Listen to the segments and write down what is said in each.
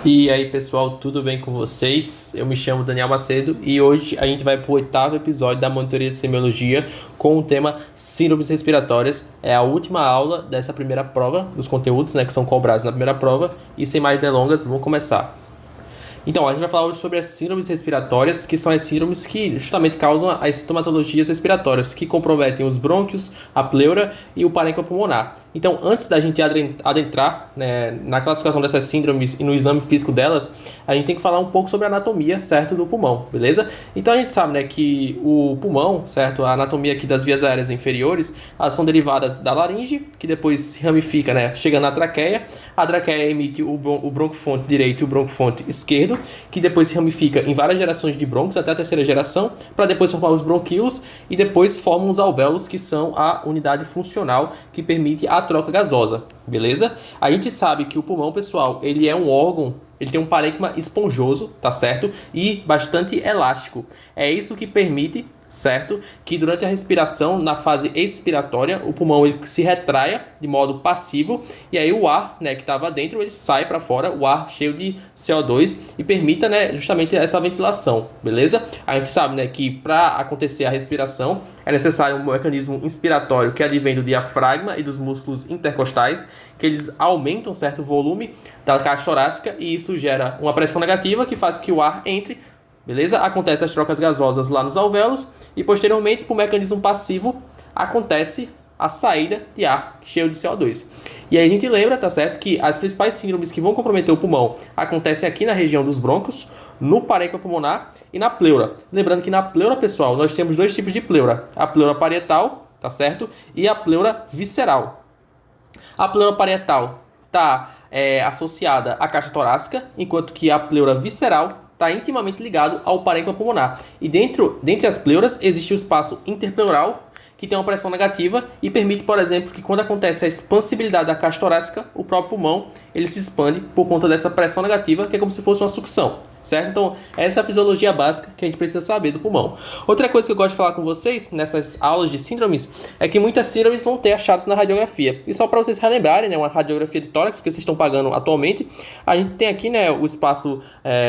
E aí, pessoal, tudo bem com vocês? Eu me chamo Daniel Macedo e hoje a gente vai para o 8º episódio da monitoria de semiologia com o tema síndromes respiratórias. É a última aula dessa primeira prova, dos conteúdos, que são cobrados na primeira prova. E sem mais delongas, vamos começar. Então, a gente vai falar hoje sobre as síndromes respiratórias, que são as síndromes que justamente causam as sintomatologias respiratórias, que comprometem os brônquios, a pleura e o parênquima pulmonar. Então, antes da gente adentrar, na classificação dessas síndromes e no exame físico delas, a gente tem que falar um pouco sobre a anatomia, certo, do pulmão, beleza? Então, a gente sabe, que o pulmão, certo, a anatomia aqui das vias aéreas inferiores, elas são derivadas da laringe, que depois se ramifica, chegando na traqueia. A traqueia emite o broncofonte direito e o broncofonte esquerdo, que depois se ramifica em várias gerações de brônquios, até a terceira geração, para depois formar os bronquíolos e depois formam os alvéolos, que são a unidade funcional que permite a troca gasosa, beleza? A gente sabe que o pulmão, pessoal, ele é um órgão, ele tem um parênquima esponjoso, tá certo? E bastante elástico. É isso que permite, certo, que durante a respiração, na fase expiratória, o pulmão ele se retraia de modo passivo e aí o ar, que estava dentro, ele sai para fora, o ar cheio de CO2 e permita, justamente essa ventilação, beleza? A gente sabe, que para acontecer a respiração é necessário um mecanismo inspiratório que advém do diafragma e dos músculos intercostais, que eles aumentam certo volume da caixa torácica e isso gera uma pressão negativa que faz que o ar entre. Beleza? Acontecem as trocas gasosas lá nos alvéolos e, posteriormente, por mecanismo passivo, acontece a saída de ar cheio de CO2. E aí a gente lembra, tá certo, que as principais síndromes que vão comprometer o pulmão acontecem aqui na região dos brônquios, no parênquima pulmonar e na pleura. Lembrando que na pleura, pessoal, nós temos dois tipos de pleura. A pleura parietal, tá certo? E a pleura visceral. A pleura parietal está associada à caixa torácica, enquanto que a pleura visceral está intimamente ligado ao parênquima pulmonar. E dentre as pleuras existe o espaço interpleural, que tem uma pressão negativa e permite, por exemplo, que quando acontece a expansibilidade da caixa torácica, o próprio pulmão ele se expande por conta dessa pressão negativa, que é como se fosse uma sucção. Certo? Então, essa é a fisiologia básica que a gente precisa saber do pulmão. Outra coisa que eu gosto de falar com vocês nessas aulas de síndromes é que muitas síndromes vão ter achados na radiografia. E só para vocês relembrarem, uma radiografia de tórax, que vocês estão pagando atualmente, a gente tem aqui, o espaço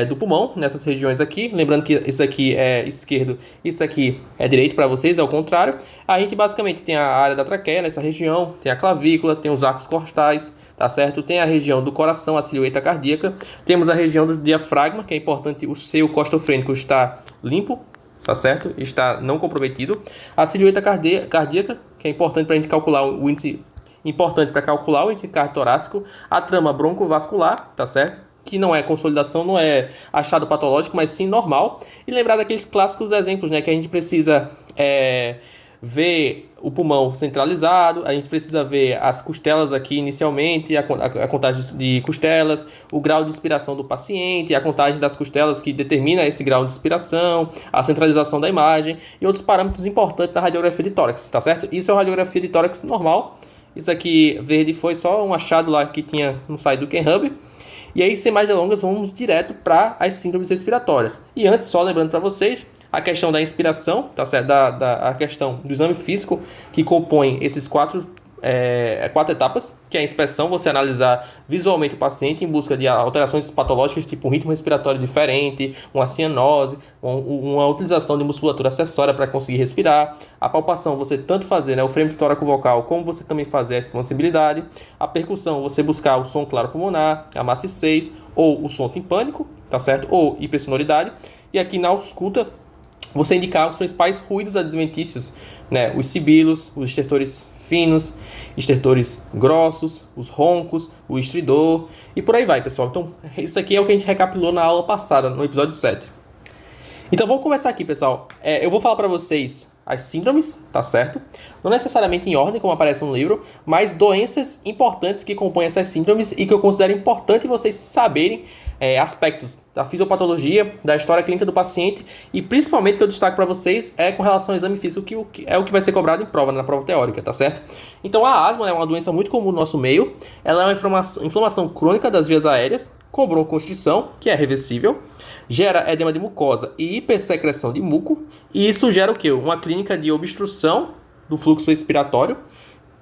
do pulmão, nessas regiões aqui. Lembrando que isso aqui é esquerdo, isso aqui é direito para vocês, é o contrário. A gente basicamente tem a área da traqueia nessa região, tem a clavícula, tem os arcos costais, tá certo? Tem a região do coração, a silhueta cardíaca. Temos a região do diafragma, que é importante o seio costofrênico estar limpo, tá certo? Está não comprometido. A silhueta cardíaca, que é importante para a gente calcular o índice, importante para calcular o índice cardiotorácico. A trama broncovascular, tá certo? Que não é consolidação, não é achado patológico, mas sim normal. E lembrar daqueles clássicos exemplos, que a gente precisa ver o pulmão centralizado, a gente precisa ver as costelas aqui inicialmente, a contagem de costelas, o grau de inspiração do paciente, a contagem das costelas que determina esse grau de inspiração, a centralização da imagem e outros parâmetros importantes na radiografia de tórax, tá certo? Isso é uma radiografia de tórax normal. Isso aqui verde foi só um achado lá que tinha no site do Kenhub. E aí, sem mais delongas, vamos direto para as síndromes respiratórias. E antes, só lembrando para vocês, a questão da inspiração, tá certo? A questão do exame físico, que compõe esses quatro etapas, que é a inspeção, você analisar visualmente o paciente em busca de alterações patológicas, tipo um ritmo respiratório diferente, uma cianose, uma utilização de musculatura acessória para conseguir respirar. A palpação, você tanto fazer o frame tóraco-vocal, como você também fazer a expansibilidade. A percussão, você buscar o som claro pulmonar, a massa 6, ou o som timpânico, tá certo? Ou hipersonoridade. E aqui na ausculta, você indicar os principais ruídos adventícios, os sibilos, os estertores finos, estertores grossos, os roncos, o estridor e por aí vai, pessoal. Então, isso aqui é o que a gente recapitulou na aula passada, no episódio 7. Então, vamos começar aqui, pessoal. Eu vou falar para vocês as síndromes, tá certo? Não necessariamente em ordem, como aparece no livro, mas doenças importantes que compõem essas síndromes e que eu considero importante vocês saberem aspectos da fisiopatologia, da história clínica do paciente e principalmente que eu destaco para vocês com relação ao exame físico, que é o que vai ser cobrado em prova, na prova teórica, tá certo? Então, a asma é uma doença muito comum no nosso meio. Ela é uma inflamação crônica das vias aéreas com broncoconstrição, que é reversível, gera edema de mucosa e hipersecreção de muco, e isso gera o quê? Uma clínica de obstrução do fluxo respiratório,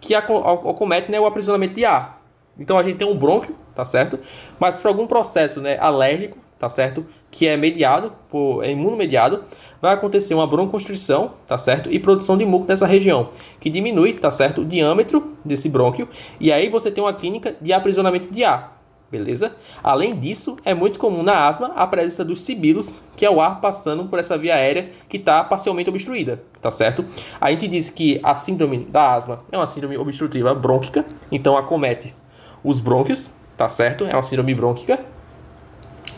que acomete o aprisionamento de ar. Então a gente tem um brônquio, tá certo? Mas por algum processo, né, alérgico, tá certo? Que é mediado, é imunomediado, vai acontecer uma broncoconstrição, tá certo? E produção de muco nessa região, que diminui, tá certo? O diâmetro desse brônquio, e aí você tem uma clínica de aprisionamento de ar, beleza? Além disso, é muito comum na asma a presença dos sibilos, que é o ar passando por essa via aérea que está parcialmente obstruída, tá certo? A gente diz que a síndrome da asma é uma síndrome obstrutiva brônquica, então acomete os brônquios, tá certo? É uma síndrome brônquica,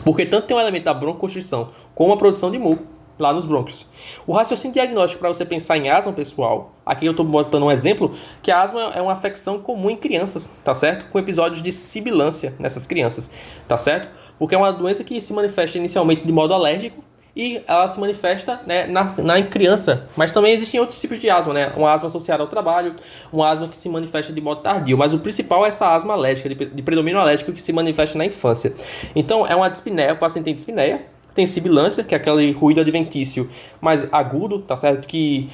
porque tanto tem um elemento da broncoconstrição como a produção de muco lá nos brônquios. O raciocínio diagnóstico para você pensar em asma, pessoal, aqui eu estou botando um exemplo, que a asma é uma afecção comum em crianças, tá certo? Com episódios de sibilância nessas crianças, tá certo? Porque é uma doença que se manifesta inicialmente de modo alérgico e ela se manifesta, né, na criança. Mas também existem outros tipos de asma, né? Uma asma associada ao trabalho, uma asma que se manifesta de modo tardio. Mas o principal é essa asma alérgica, de predomínio alérgico, que se manifesta na infância. Então, é uma dispneia, o paciente tem dispneia, tem sibilância, que é aquele ruído adventício mais agudo, tá certo? Que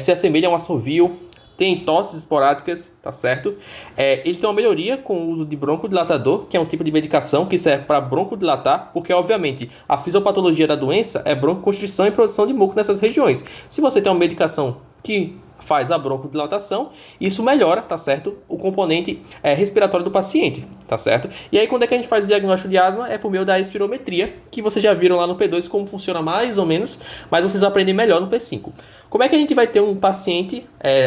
se assemelha a um assovio. Tem tosses esporádicas, tá certo? Ele tem uma melhoria com o uso de broncodilatador, que é um tipo de medicação que serve para broncodilatar, porque, obviamente, a fisiopatologia da doença é broncoconstrição e produção de muco nessas regiões. Se você tem uma medicação que faz a broncodilatação, isso melhora, tá certo? O componente respiratório do paciente, tá certo? E aí, quando é que a gente faz o diagnóstico de asma? É por meio da espirometria, que vocês já viram lá no P2 como funciona mais ou menos, mas vocês aprendem melhor no P5. Como é que a gente vai ter um paciente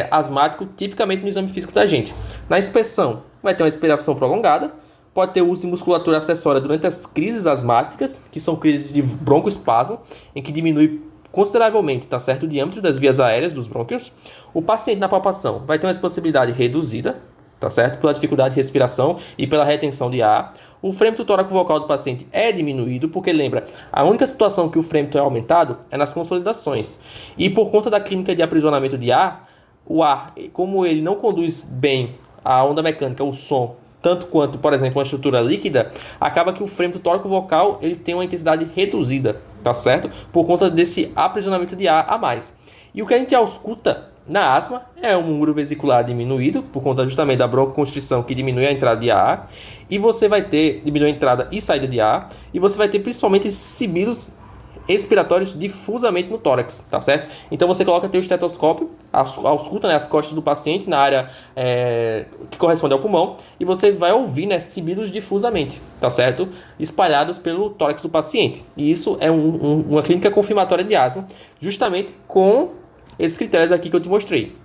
asmático tipicamente no exame físico da gente? Na inspeção, vai ter uma expiração prolongada, pode ter uso de musculatura acessória durante as crises asmáticas, que são crises de broncoespasmo, em que diminui consideravelmente, tá certo, o diâmetro das vias aéreas dos brônquios. O paciente na palpação vai ter uma expansibilidade reduzida, tá certo, pela dificuldade de respiração e pela retenção de ar. O frêmito tóraco-vocal do paciente é diminuído, porque lembra, a única situação que o frêmito é aumentado é nas consolidações. E por conta da clínica de aprisionamento de ar, o ar, como ele não conduz bem a onda mecânica, o som, tanto quanto, por exemplo, uma estrutura líquida, acaba que o frêmito tóraco-vocal ele tem uma intensidade reduzida, tá certo? Por conta desse aprisionamento de ar a mais. E o que a gente ausculta na asma é um muro vesicular diminuído, por conta justamente da broncoconstrição que diminui a entrada de ar, e você vai ter, diminui a entrada e saída de ar, e você vai ter principalmente sibilos expiratórios difusamente no tórax, tá certo? Então você coloca teu estetoscópio, ausculta, né, as costas do paciente na área que corresponde ao pulmão, e você vai ouvir, né, sibilos difusamente, tá certo? Espalhados pelo tórax do paciente. E isso é uma clínica confirmatória de asma, justamente com esses critérios aqui que eu te mostrei.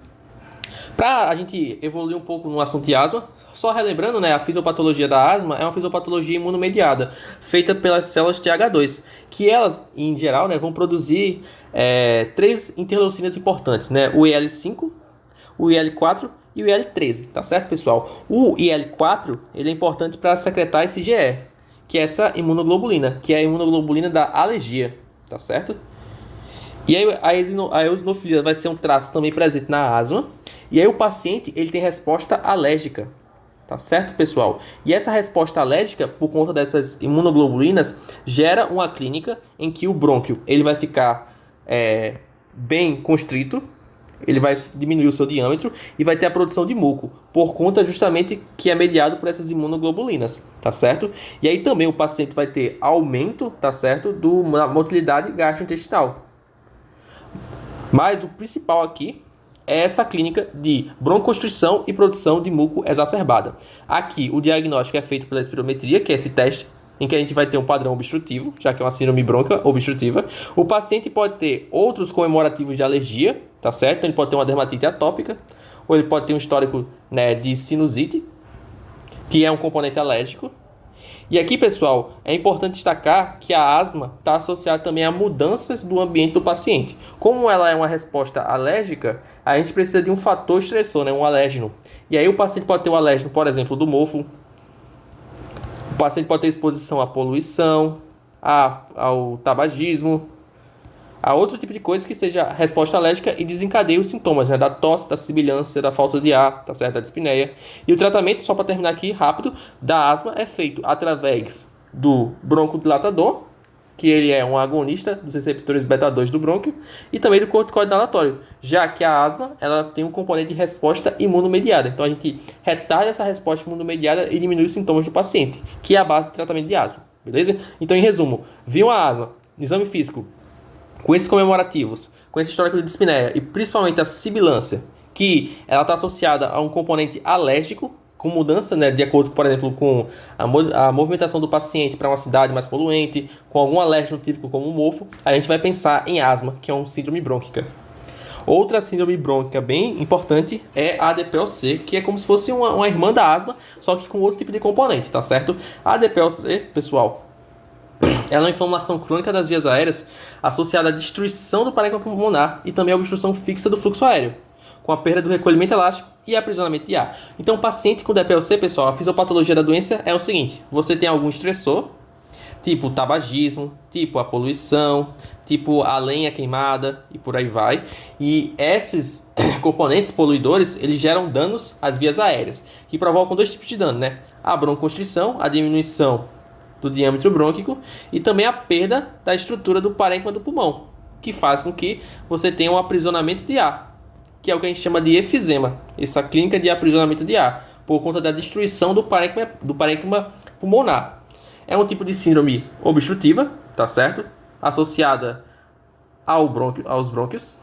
Para a gente evoluir um pouco no assunto de asma, só relembrando, né, a fisiopatologia da asma é uma fisiopatologia imunomediada, feita pelas células TH2, que elas, em geral, né, vão produzir 3 interleucinas importantes, né, o IL-5, o IL-4 e o IL-13, tá certo, pessoal? O IL-4 ele é importante para secretar esse IgE, que é essa imunoglobulina, que é a imunoglobulina da alergia, tá certo? E aí a eosinofilia vai ser um traço também presente na asma. E aí o paciente ele tem resposta alérgica, tá certo, pessoal? E essa resposta alérgica, por conta dessas imunoglobulinas, gera uma clínica em que o brônquio ele vai ficar bem constrito, ele vai diminuir o seu diâmetro e vai ter a produção de muco, por conta justamente que é mediado por essas imunoglobulinas, tá certo? E aí também o paciente vai ter aumento, tá certo, da motilidade gastrointestinal. Mas o principal aqui é essa clínica de broncoconstrição e produção de muco exacerbada. Aqui o diagnóstico é feito pela espirometria, que é esse teste em que a gente vai ter um padrão obstrutivo, já que é uma síndrome brônquica obstrutiva. O paciente pode ter outros comemorativos de alergia, tá certo? Então ele pode ter uma dermatite atópica, ou ele pode ter um histórico, né, de sinusite, que é um componente alérgico. E aqui, pessoal, é importante destacar que a asma está associada também a mudanças do ambiente do paciente. Como ela é uma resposta alérgica, a gente precisa de um fator estressor, né, um alérgeno. E aí o paciente pode ter um alérgeno, por exemplo, do mofo. O paciente pode ter exposição à poluição, ao tabagismo, a outro tipo de coisa que seja resposta alérgica e desencadeie os sintomas, né, da tosse, da sibilância, da falta de ar, tá certo? Da dispneia. E o tratamento, só para terminar aqui rápido, da asma é feito através do broncodilatador, que ele é um agonista dos receptores beta-2 do brônquio e também do corticoide inalatório, já que a asma ela tem um componente de resposta imunomediada. Então a gente retarda essa resposta imunomediada e diminui os sintomas do paciente, que é a base de tratamento de asma, beleza? Então, em resumo, viu a asma, exame físico, com esses comemorativos, com esse histórico de dispneia e principalmente a sibilância, que ela está associada a um componente alérgico, com mudança, né, de acordo, por exemplo, com a movimentação do paciente para uma cidade mais poluente, com algum alérgeno típico como o mofo, a gente vai pensar em asma, que é uma síndrome brônquica. Outra síndrome brônquica bem importante é a ADPOC, que é como se fosse uma irmã da asma, só que com outro tipo de componente, tá certo? A ADPOC, pessoal, ela é uma inflamação crônica das vias aéreas associada à destruição do parênquima pulmonar e também à obstrução fixa do fluxo aéreo, com a perda do recolhimento elástico e aprisionamento de ar. Então, o paciente com DPOC, pessoal, a fisiopatologia da doença é o seguinte: você tem algum estressor, tipo tabagismo, tipo a poluição, tipo a lenha queimada e por aí vai. E esses componentes poluidores, eles geram danos às vias aéreas, que provocam dois tipos de dano, né? A broncoconstrição, a diminuição do diâmetro brônquico e também a perda da estrutura do parênquima do pulmão, que faz com que você tenha um aprisionamento de ar, que é o que a gente chama de efizema, essa clínica de aprisionamento de ar, por conta da destruição do parênquima pulmonar. É um tipo de síndrome obstrutiva, tá certo? Associada aos brônquios.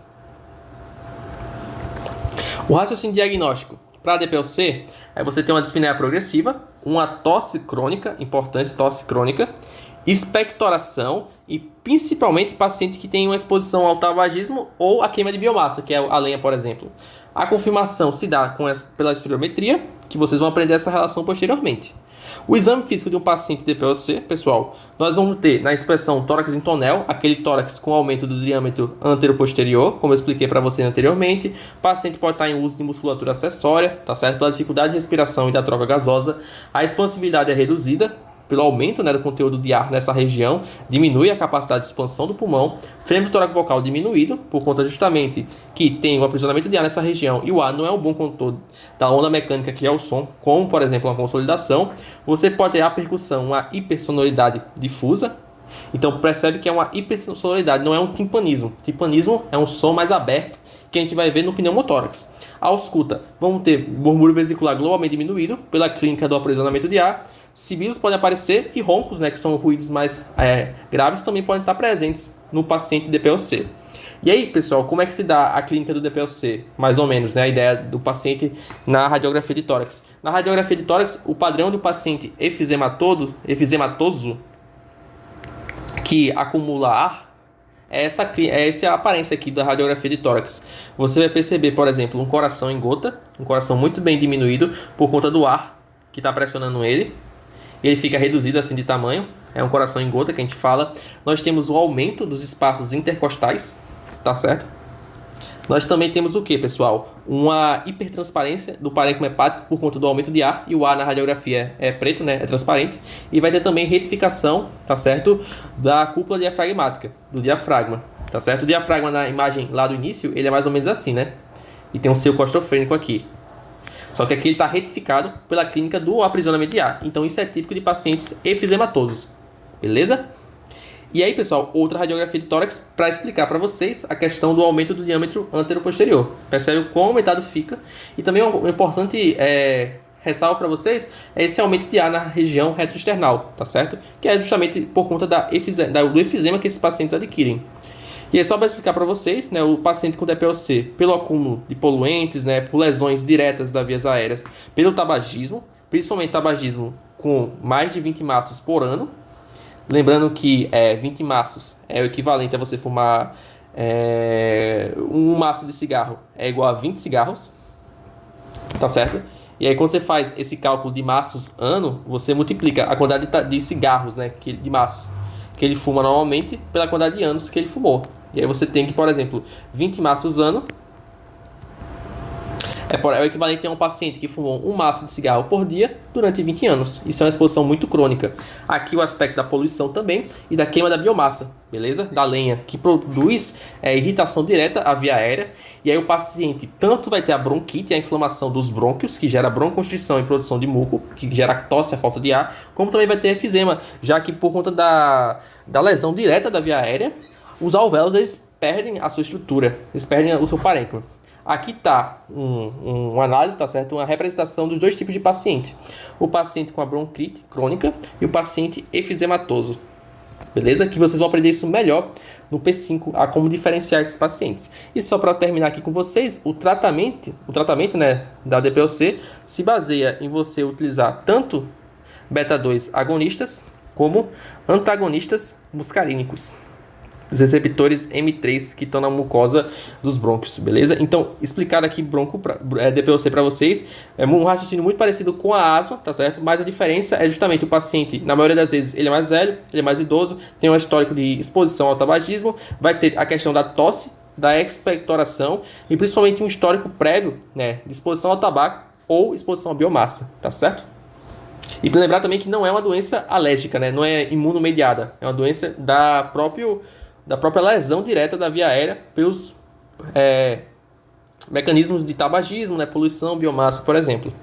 O raciocínio diagnóstico para a DPOC é você ter uma dispneia progressiva, uma tosse crônica, importante tosse crônica, expectoração e principalmente paciente que tem uma exposição ao tabagismo ou a queima de biomassa, que é a lenha, por exemplo. A confirmação se dá pela espirometria, que vocês vão aprender essa relação posteriormente. O exame físico de um paciente DPOC, pessoal, nós vamos ter na expressão tórax em tonel, aquele tórax com aumento do diâmetro antero-posterior, como eu expliquei para vocês anteriormente. O paciente pode estar em uso de musculatura acessória, tá certo? Pela dificuldade de respiração e da troca gasosa. A expansibilidade é reduzida pelo aumento, né, do conteúdo de ar nessa região, diminui a capacidade de expansão do pulmão, frame do tórax vocal diminuído, por conta justamente que tem o aprisionamento de ar nessa região e o ar não é um bom condutor da onda mecânica que é o som, como, por exemplo, uma consolidação. Você pode ter a percussão, uma hipersonoridade difusa. Então, percebe que é uma hipersonoridade, não é um timpanismo. Timpanismo é um som mais aberto que a gente vai ver no pneumotórax. A ausculta, vamos ter murmúrio vesicular globalmente diminuído pela clínica do aprisionamento de ar. Sibilos podem aparecer e roncos, né, que são ruídos mais graves, também podem estar presentes no paciente DPOC. E aí, pessoal, como é que se dá a clínica do DPOC? Mais ou menos, né, a ideia do paciente na radiografia de tórax. Na radiografia de tórax, o padrão do paciente efizematoso, que acumula ar, é essa aparência aqui da radiografia de tórax. Você vai perceber, por exemplo, um coração em gota, um coração muito bem diminuído por conta do ar que está pressionando ele. Ele fica reduzido assim de tamanho, é um coração em gota que a gente fala. Nós temos o aumento dos espaços intercostais, tá certo? Nós também temos o que, pessoal? Uma hipertransparência do parênquima hepático por conta do aumento de ar, e o ar na radiografia é preto, né? É transparente. E vai ter também retificação, tá certo? Da cúpula diafragmática, do diafragma, tá certo? O diafragma na imagem lá do início, ele é mais ou menos assim, né? E tem um seio costrofrênico aqui. Só que aqui ele está retificado pela clínica do aprisionamento de ar. Então isso é típico de pacientes efizematosos. Beleza? E aí, pessoal, outra radiografia de tórax para explicar para vocês a questão do aumento do diâmetro antero-posterior. Percebe o quão aumentado fica. E também o importante ressalvo para vocês é esse aumento de ar na região retroesternal, tá certo? Que é justamente por conta do efizema que esses pacientes adquirem. E é só para explicar para vocês, né, o paciente com DPOC, pelo acúmulo de poluentes, né, por lesões diretas das vias aéreas, pelo tabagismo, principalmente tabagismo com mais de 20 maços por ano. Lembrando que 20 maços é o equivalente a você fumar um maço de cigarro é igual a 20 cigarros, tá certo? E aí quando você faz esse cálculo de maços ano, você multiplica a quantidade de cigarros, né, de maços que ele fuma normalmente pela quantidade de anos que ele fumou. E aí você tem que, por exemplo, 20 maços ano É o equivalente a um paciente que fumou um maço de cigarro por dia durante 20 anos. Isso é uma exposição muito crônica. Aqui o aspecto da poluição também e da queima da biomassa, beleza? Da lenha, que produz irritação direta à via aérea. E aí o paciente tanto vai ter a bronquite, a inflamação dos brônquios, que gera broncoconstrição e produção de muco, que gera tosse, a falta de ar, como também vai ter efizema, já que por conta da lesão direta da via aérea, os alvéolos eles perdem a sua estrutura, eles perdem o seu parênquima. Aqui está uma análise, tá certo? Uma representação dos dois tipos de paciente. O paciente com a bronquite crônica e o paciente efizematoso. Beleza? Que vocês vão aprender isso melhor no P5, a como diferenciar esses pacientes. E só para terminar aqui com vocês, o tratamento né, da DPOC se baseia em você utilizar tanto beta-2 agonistas como antagonistas muscarínicos. Os receptores M3 que estão na mucosa dos brônquios, beleza? Então, explicado aqui DPOC para vocês, é um raciocínio muito parecido com a asma, tá certo? Mas a diferença é justamente o paciente, na maioria das vezes, ele é mais velho, ele é mais idoso, tem um histórico de exposição ao tabagismo, vai ter a questão da tosse, da expectoração e principalmente um histórico prévio, né, de exposição ao tabaco ou exposição à biomassa, tá certo? E para lembrar também que não é uma doença alérgica, né? Não é imunomediada, é uma doença da própria lesão direta da via aérea pelos mecanismos de tabagismo, né, poluição, biomassa, por exemplo.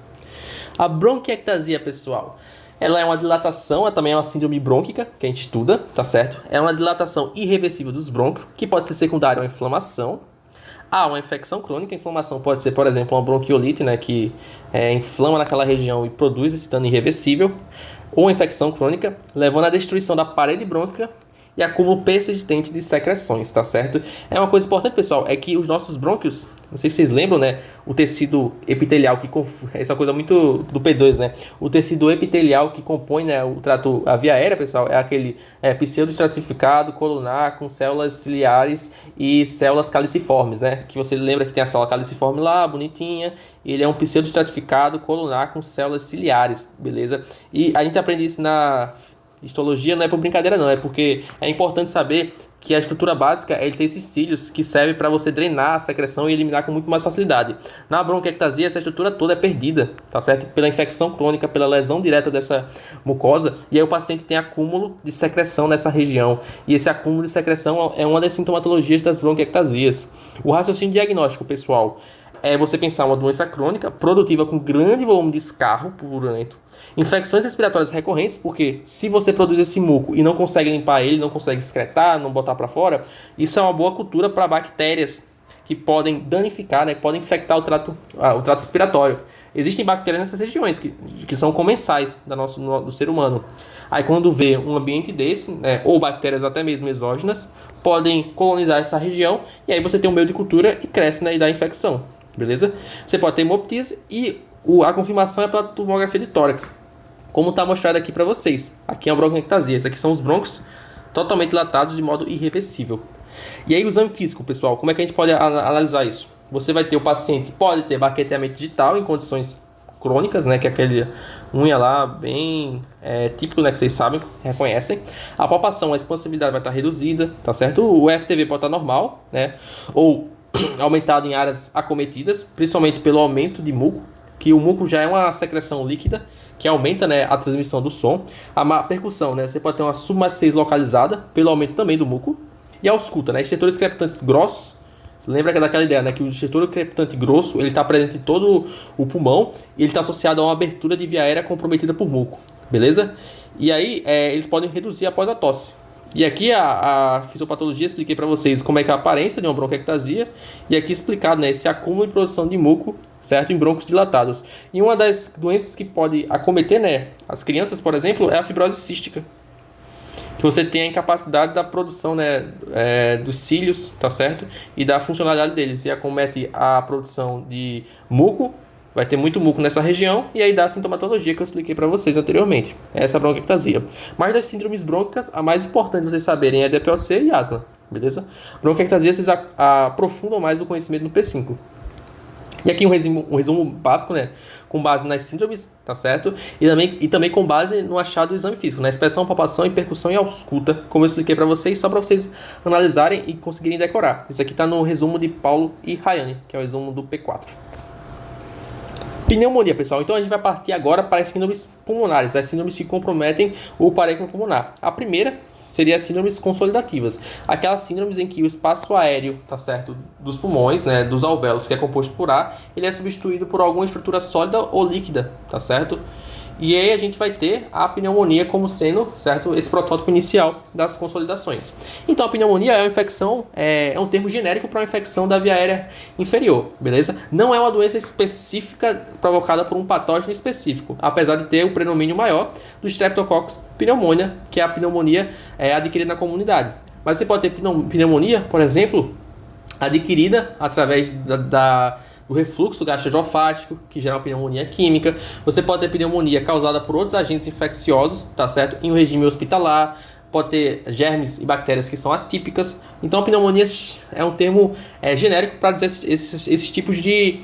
A bronquiectasia, pessoal, ela é uma dilatação, ela também é uma síndrome brônquica, que a gente estuda, tá certo? É uma dilatação irreversível dos brônquios, que pode ser secundária a uma inflamação. Uma infecção crônica. A inflamação pode ser, por exemplo, uma bronquiolite, né, que inflama naquela região e produz esse dano irreversível. Ou uma infecção crônica, levando à destruição da parede brônquica e acúmulo persistente de secreções, tá certo? É uma coisa importante, pessoal, é que os nossos brônquios, não sei se vocês lembram, né? O tecido epitelial que essa é uma coisa muito do P2, né? O tecido epitelial que compõe, né, a via aérea, pessoal, é aquele pseudoestratificado colunar com células ciliares e células caliciformes, né? Que você lembra que tem a célula caliciforme lá, bonitinha, e ele é um pseudoestratificado colunar com células ciliares, beleza? E a gente aprende isso na histologia, não é por brincadeira não, é porque é importante saber que a estrutura básica é ele ter esses cílios que servem para você drenar a secreção e eliminar com muito mais facilidade. Na bronquiectasia, essa estrutura toda é perdida, tá certo? Pela infecção crônica, pela lesão direta dessa mucosa, e aí o paciente tem acúmulo de secreção nessa região, e esse acúmulo de secreção é uma das sintomatologias das bronquiectasias. O raciocínio diagnóstico, pessoal, é você pensar uma doença crônica, produtiva com grande volume de escarro purulento, infecções respiratórias recorrentes, porque se você produz esse muco e não consegue limpar ele, não consegue excretar, não botar para fora, isso é uma boa cultura para bactérias que podem danificar, né, podem infectar o trato respiratório. Existem bactérias nessas regiões que são comensais do ser humano. Aí quando vê um ambiente desse, né, ou bactérias até mesmo exógenas, podem colonizar essa região e aí você tem um meio de cultura e cresce, né, e dá infecção, beleza? Você pode ter hemoptise e a confirmação é pela tomografia de tórax, como está mostrado aqui para vocês. Aqui é uma bronquiectasia, esses aqui são os brônquios totalmente dilatados de modo irreversível. E aí o exame físico, pessoal, como é que a gente pode analisar isso? Você vai ter o paciente, pode ter baqueteamento digital em condições crônicas, né, que é aquele unha lá bem típico, né, que vocês sabem, reconhecem. A palpação, a expansibilidade vai estar reduzida, tá certo? O FTV pode estar normal, né, ou aumentado em áreas acometidas, principalmente pelo aumento de muco, que o muco já é uma secreção líquida, que aumenta, né, a transmissão do som. A percussão, né, você pode ter uma submaciez localizada, pelo aumento também do muco. E a ausculta, né, estertores crepitantes grossos. Lembra que é daquela ideia, né, que o estertor crepitante grosso, ele está presente em todo o pulmão e ele está associado a uma abertura de via aérea comprometida por muco, beleza? E aí, eles podem reduzir após a tosse. E aqui a fisiopatologia, expliquei para vocês como é que é a aparência de uma bronquiectasia. E aqui explicado, né, esse acúmulo de produção de muco, certo, em brônquios dilatados. E uma das doenças que pode acometer, né, as crianças, por exemplo, é a fibrose cística. Que você tem a incapacidade da produção, né, dos cílios, tá certo? E da funcionalidade deles. E acomete a produção de muco, vai ter muito muco nessa região, e aí dá a sintomatologia que eu expliquei para vocês anteriormente. Essa é a bronquiectasia. Mas das síndromes brônquicas, a mais importante vocês saberem é DPOC e asma, beleza? Bronquiectasia, vocês aprofundam mais o conhecimento no P5. E aqui um resumo básico, né, com base nas síndromes, tá certo? E também com base no achado do exame físico, na inspeção, palpação, percussão e ausculta, como eu expliquei para vocês, só para vocês analisarem e conseguirem decorar. Isso aqui está no resumo de Paulo e Rayane, que é o resumo do P4. Pneumonia, pessoal. Então a gente vai partir agora para as síndromes pulmonares, as síndromes que comprometem o parênquima pulmonar. A primeira seria as síndromes consolidativas, aquelas síndromes em que o espaço aéreo, tá certo, dos pulmões, né, dos alvéolos, que é composto por ar, ele é substituído por alguma estrutura sólida ou líquida, tá certo? E aí a gente vai ter a pneumonia como sendo, certo, esse protótipo inicial das consolidações. Então a pneumonia é uma infecção, é um termo genérico para uma infecção da via aérea inferior, beleza? Não é uma doença específica provocada por um patógeno específico, apesar de ter o predomínio maior do Streptococcus pneumoniae, que é a pneumonia adquirida na comunidade. Mas você pode ter pneumonia, por exemplo, adquirida através do refluxo gastroesofágico, que gera uma pneumonia química. Você pode ter pneumonia causada por outros agentes infecciosos, tá certo? Em um regime hospitalar. Pode ter germes e bactérias que são atípicas. Então, a pneumonia é um termo genérico para dizer esses tipos de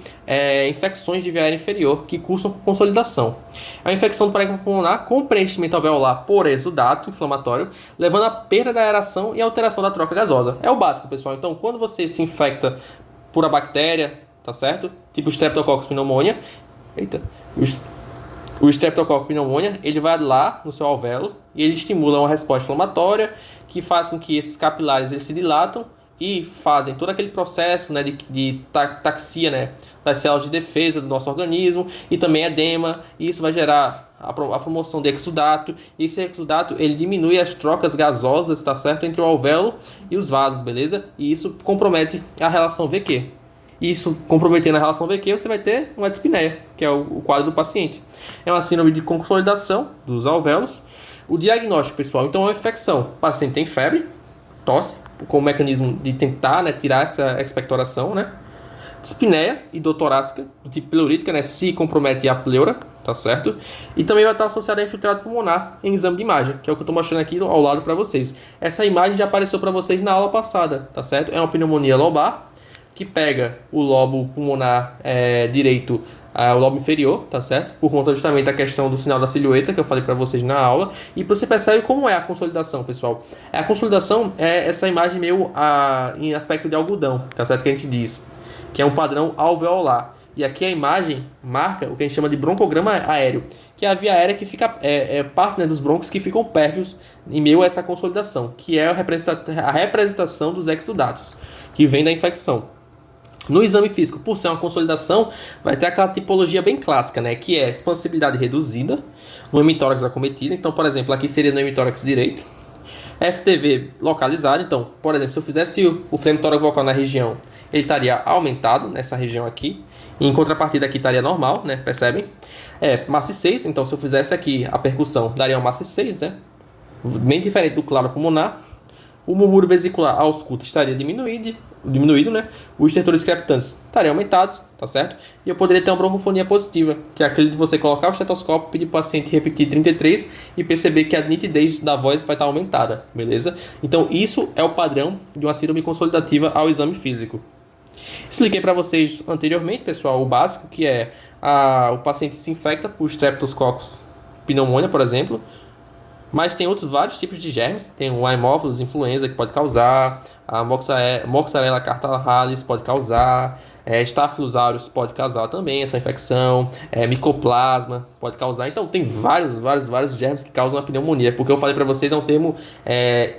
infecções de via aérea inferior que cursam com consolidação. É uma infecção do parênquima pulmonar com preenchimento alveolar por exudato inflamatório, levando à perda da aeração e alteração da troca gasosa. É o básico, pessoal. Então, quando você se infecta por a bactéria, tá certo? Tipo Streptococcus pneumoniae. O Streptococcus pneumoniae, ele vai lá no seu alvéolo e ele estimula uma resposta inflamatória que faz com que esses capilares eles se dilatam e fazem todo aquele processo, né, de taxia, né, das células de defesa do nosso organismo e também edema. E isso vai gerar a promoção de exudato. E esse exudato ele diminui as trocas gasosas, tá certo? Entre o alvéolo e os vasos, beleza? E isso compromete a relação VQ. Isso comprometendo a relação VQ, você vai ter uma dispneia, que é o quadro do paciente. É uma síndrome de consolidação dos alvéolos. O diagnóstico, pessoal, então é uma infecção. O paciente tem febre, tosse, com o mecanismo de tentar, né, tirar essa expectoração, né? Dispneia idotorácica, do tipo pleurítica, né, se compromete a pleura, tá certo? E também vai estar associada a infiltrado pulmonar em exame de imagem, que é o que eu estou mostrando aqui ao lado para vocês. Essa imagem já apareceu para vocês na aula passada, tá certo? É uma pneumonia lobar, que pega o lobo pulmonar direito, o lobo inferior, tá certo? Por conta justamente da questão do sinal da silhueta que eu falei para vocês na aula. E você percebe como é a consolidação, pessoal. A consolidação é essa imagem meio em aspecto de algodão, tá certo? Que a gente diz, que é um padrão alveolar. E aqui a imagem marca o que a gente chama de broncograma aéreo, que é a via aérea que fica parte, né, dos brônquios que ficam pérvios em meio a essa consolidação, que é a representação dos exudatos, que vem da infecção. No exame físico, por ser uma consolidação, vai ter aquela tipologia bem clássica, né? Que é expansibilidade reduzida no hemitórax acometido. Então, por exemplo, aqui seria no hemitórax direito. FTV localizado. Então, por exemplo, se eu fizesse o flemitórax vocal na região, ele estaria aumentado nessa região aqui. E em contrapartida aqui estaria normal, né? Percebem? Massa 6. Então, se eu fizesse aqui a percussão, daria uma massa 6, né? Bem diferente do claro pulmonar. O murmúrio vesicular ausculto estaria diminuído, né? Os estertores crepitantes estariam aumentados, tá certo? E eu poderia ter uma broncofonia positiva, que é aquele de você colocar o estetoscópio, pedir para o paciente repetir 33 e perceber que a nitidez da voz vai estar aumentada, beleza? Então, isso é o padrão de uma síndrome consolidativa ao exame físico. Expliquei para vocês anteriormente, pessoal, o básico, que é o paciente se infecta por Streptococcus pneumoniae, por exemplo. Mas tem outros vários tipos de germes. Tem o Haemophilus influenza que pode causar, a Moxarella catarrhalis pode causar, Staphylococcus aureus pode causar também essa infecção, Mycoplasma pode causar. Então tem vários germes que causam a pneumonia. Porque eu falei para vocês, é um termo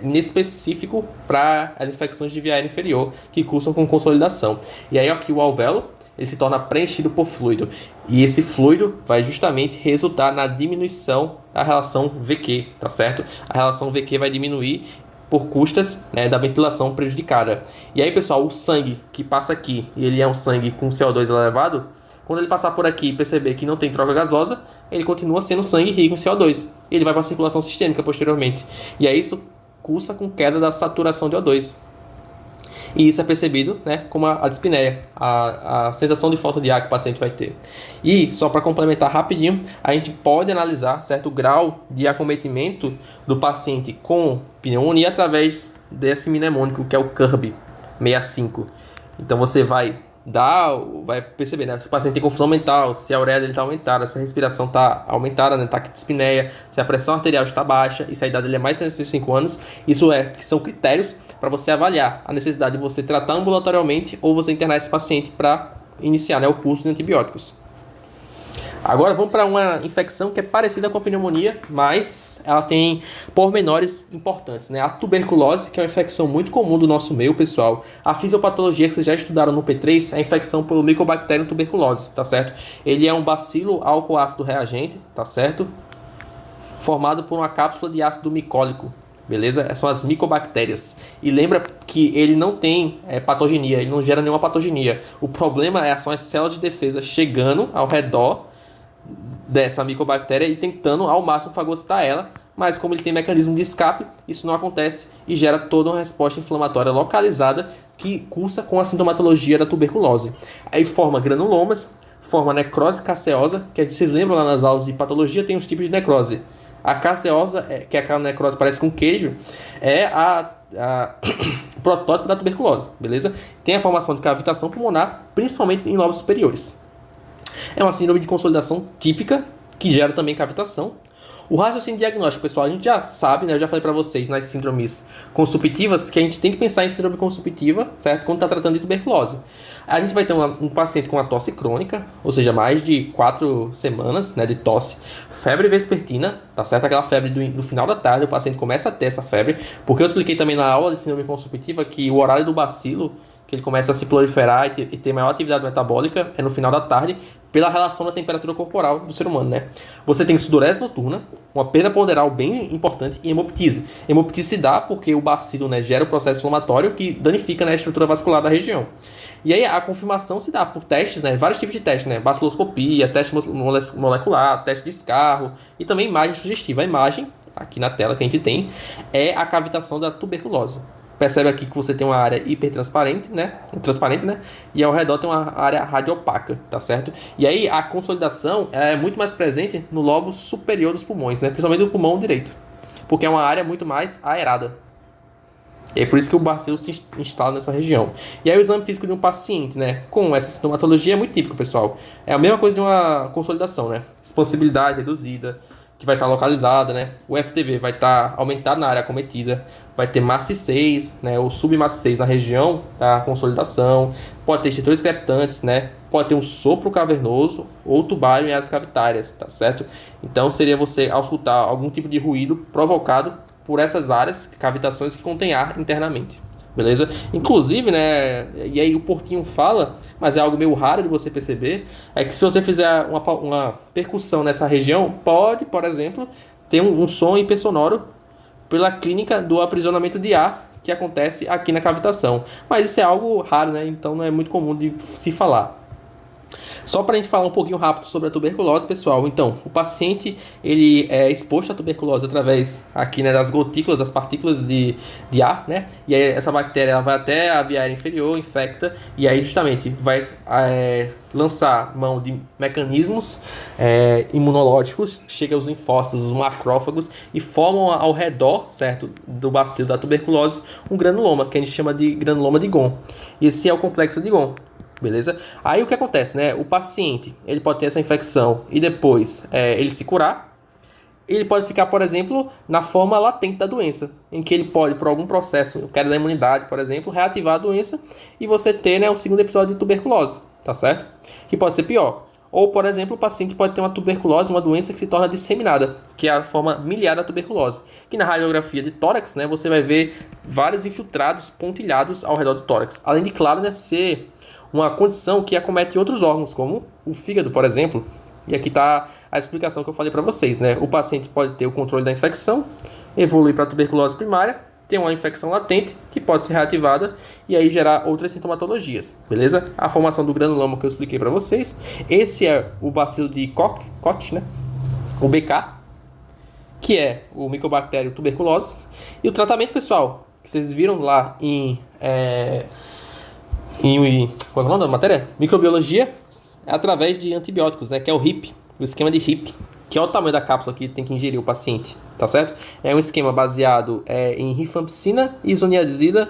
inespecífico para as infecções de via aérea inferior que cursam com consolidação. E aí aqui o alvéolo ele se torna preenchido por fluido. E esse fluido vai justamente resultar na diminuição da relação VQ, tá certo? A relação VQ vai diminuir por custas, né, da ventilação prejudicada. E aí, pessoal, o sangue que passa aqui, e ele é um sangue com CO2 elevado, quando ele passar por aqui e perceber que não tem troca gasosa, ele continua sendo sangue rico em CO2. Ele vai para a circulação sistêmica posteriormente. E aí isso cursa com queda da saturação de O2. E isso é percebido, né, como a dispneia, a sensação de falta de ar que o paciente vai ter. E, só para complementar rapidinho, a gente pode analisar certo grau de acometimento do paciente com pneumonia através desse mnemônico, que é o CURB 65. Então, você vai perceber, né, se o paciente tem confusão mental, se a ureia dele está aumentada, se a respiração está aumentada, né, taquidispneia, se a pressão arterial está baixa e se a idade dele é mais de 65 anos. Isso são critérios para você avaliar a necessidade de você tratar ambulatorialmente ou você internar esse paciente para iniciar, né, o curso de antibióticos. Agora vamos para uma infecção que é parecida com a pneumonia, mas ela tem pormenores importantes, né? A tuberculose, que é uma infecção muito comum do nosso meio, pessoal. A fisiopatologia que vocês já estudaram no P3 é a infecção pelo Mycobacterium tuberculose, tá certo? Ele é um bacilo álcool-ácido reagente, tá certo? Formado por uma cápsula de ácido micólico. Beleza? São as micobactérias. E lembra que ele não tem patogenia, ele não gera nenhuma patogenia. O problema são as células de defesa chegando ao redor dessa micobactéria e tentando ao máximo fagocitar ela, mas como ele tem mecanismo de escape, isso não acontece e gera toda uma resposta inflamatória localizada que cursa com a sintomatologia da tuberculose. Aí forma granulomas, forma necrose caseosa, que vocês lembram lá nas aulas de patologia, tem uns tipos de necrose. A caseosa, que é aquela necrose que parece com queijo, é o protótipo da tuberculose, beleza? Tem a formação de cavitação pulmonar, principalmente em lobos superiores. É uma síndrome de consolidação típica, que gera também cavitação. O raciocínio diagnóstico, pessoal, a gente já sabe, né? Eu já falei para vocês nas síndromes consumptivas que a gente tem que pensar em síndrome consumptiva, certo? Quando está tratando de tuberculose. A gente vai ter um paciente com uma tosse crônica, ou seja, mais de 4 semanas, né, de tosse, febre vespertina, tá certo? Aquela febre do final da tarde, o paciente começa a ter essa febre, porque eu expliquei também na aula de síndrome consumptiva que o horário do bacilo, que ele começa a se proliferar e ter maior atividade metabólica, é no final da tarde, pela relação da temperatura corporal do ser humano, né? Você tem sudorese noturna, uma perda ponderal bem importante e hemoptise. Hemoptise se dá porque o bacilo, né, gera o processo inflamatório que danifica, né, a estrutura vascular da região. E aí a confirmação se dá por testes, né, vários tipos de testes, né, baciloscopia, teste molecular, teste de escarro e também imagem sugestiva. A imagem, aqui na tela que a gente tem, é a cavitação da tuberculose. Percebe aqui que você tem uma área hipertransparente, né? Transparente, né? E ao redor tem uma área radiopaca, tá certo? E aí a consolidação é muito mais presente no lobo superior dos pulmões, né? Principalmente do pulmão direito, porque é uma área muito mais aerada. E é por isso que o bacilo se instala nessa região. E aí o exame físico de um paciente, né, com essa sintomatologia é muito típico, pessoal. É a mesma coisa de uma consolidação, né? Expansibilidade reduzida, que vai estar localizada, né? O FTV vai estar aumentado na área acometida, vai ter maciçez, né, ou submaciçez na região da consolidação, pode ter estruturas crepitantes, né? Pode ter um sopro cavernoso ou tubário em áreas cavitárias, tá certo? Então seria você auscultar algum tipo de ruído provocado por essas áreas, cavitações que contêm ar internamente. Beleza? Inclusive, né, e aí o Portinho fala, mas é algo meio raro de você perceber, é que se você fizer uma percussão nessa região, pode, por exemplo, ter um som hipersonoro pela clínica do aprisionamento de ar que acontece aqui na cavitação. Mas isso é algo raro, né? Então não é muito comum de se falar. Só para a gente falar um pouquinho rápido sobre a tuberculose, pessoal. Então, o paciente ele é exposto à tuberculose através aqui, né, das gotículas, das partículas de ar, né? E aí essa bactéria ela vai até a via aérea inferior, infecta, e aí justamente vai lançar mão de mecanismos imunológicos, chega aos linfócitos, os macrófagos, e formam ao redor, certo, do bacilo da tuberculose, um granuloma, que a gente chama de granuloma de Ghon. E esse é o complexo de Ghon. Beleza? Aí o que acontece, né? O paciente, ele pode ter essa infecção e depois ele se curar. Ele pode ficar, por exemplo, na forma latente da doença, em que ele pode, por algum processo, queda da imunidade, por exemplo, reativar a doença e você ter, né, o segundo episódio de tuberculose, tá certo? Que pode ser pior. Ou, por exemplo, o paciente pode ter uma tuberculose, uma doença que se torna disseminada, que é a forma miliar da tuberculose. Que na radiografia de tórax, né, você vai ver vários infiltrados pontilhados ao redor do tórax. Além de, claro, né, ser uma condição que acomete outros órgãos, como o fígado, por exemplo. E aqui está a explicação que eu falei para vocês, né? O paciente pode ter o controle da infecção, evoluir para a tuberculose primária, ter uma infecção latente, que pode ser reativada, e aí gerar outras sintomatologias, beleza? A formação do granuloma que eu expliquei para vocês. Esse é o bacilo de Koch, né? O BK, que é o Mycobacterium tuberculose. E o tratamento, pessoal, que vocês viram lá qual é o nome da matéria? Microbiologia, é através de antibióticos, né? Que é o HIP, o esquema de HIP, que é o tamanho da cápsula que tem que ingerir o paciente, tá certo? É um esquema baseado em rifampicina, isoniazida,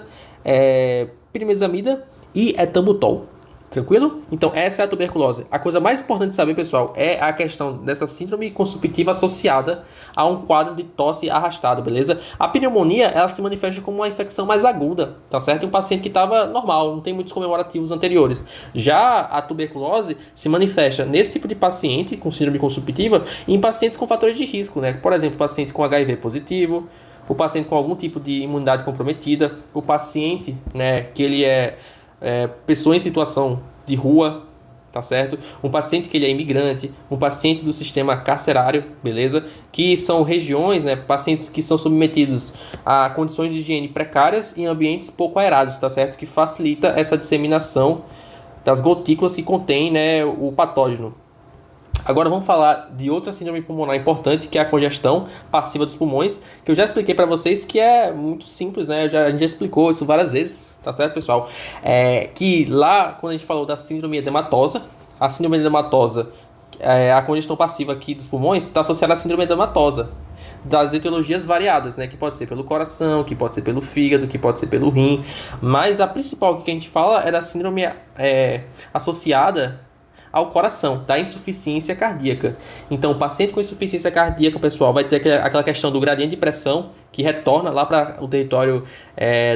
pirimezamida e etambutol, Tranquilo? Então, essa é a tuberculose. A coisa mais importante de saber, pessoal, é a questão dessa síndrome consumptiva associada a um quadro de tosse arrastado, beleza? A pneumonia, ela se manifesta como uma infecção mais aguda, tá certo? Um paciente que estava normal, não tem muitos comemorativos anteriores. Já a tuberculose se manifesta nesse tipo de paciente com síndrome consumptiva em pacientes com fatores de risco, né? Por exemplo, paciente com HIV positivo, o paciente com algum tipo de imunidade comprometida, o paciente, né, que ele é pessoa em situação de rua, tá certo? Um paciente que ele é imigrante, um paciente do sistema carcerário, beleza? Que são regiões, né, pacientes que são submetidos a condições de higiene precárias em ambientes pouco aerados, tá certo? Que facilita essa disseminação das gotículas que contém, né, o patógeno. Agora vamos falar de outra síndrome pulmonar importante, que é a congestão passiva dos pulmões, que eu já expliquei para vocês que é muito simples, né? A gente já explicou isso várias vezes, tá certo, pessoal? Que lá, quando a gente falou da síndrome edematosa, a síndrome edematosa, a congestão passiva aqui dos pulmões, está associada à síndrome edematosa, das etiologias variadas, né? Que pode ser pelo coração, que pode ser pelo fígado, que pode ser pelo rim, mas a principal que a gente fala é da síndrome associada ao coração, da insuficiência cardíaca. Então, o paciente com insuficiência cardíaca, pessoal, vai ter aquela questão do gradiente de pressão, que retorna lá para o território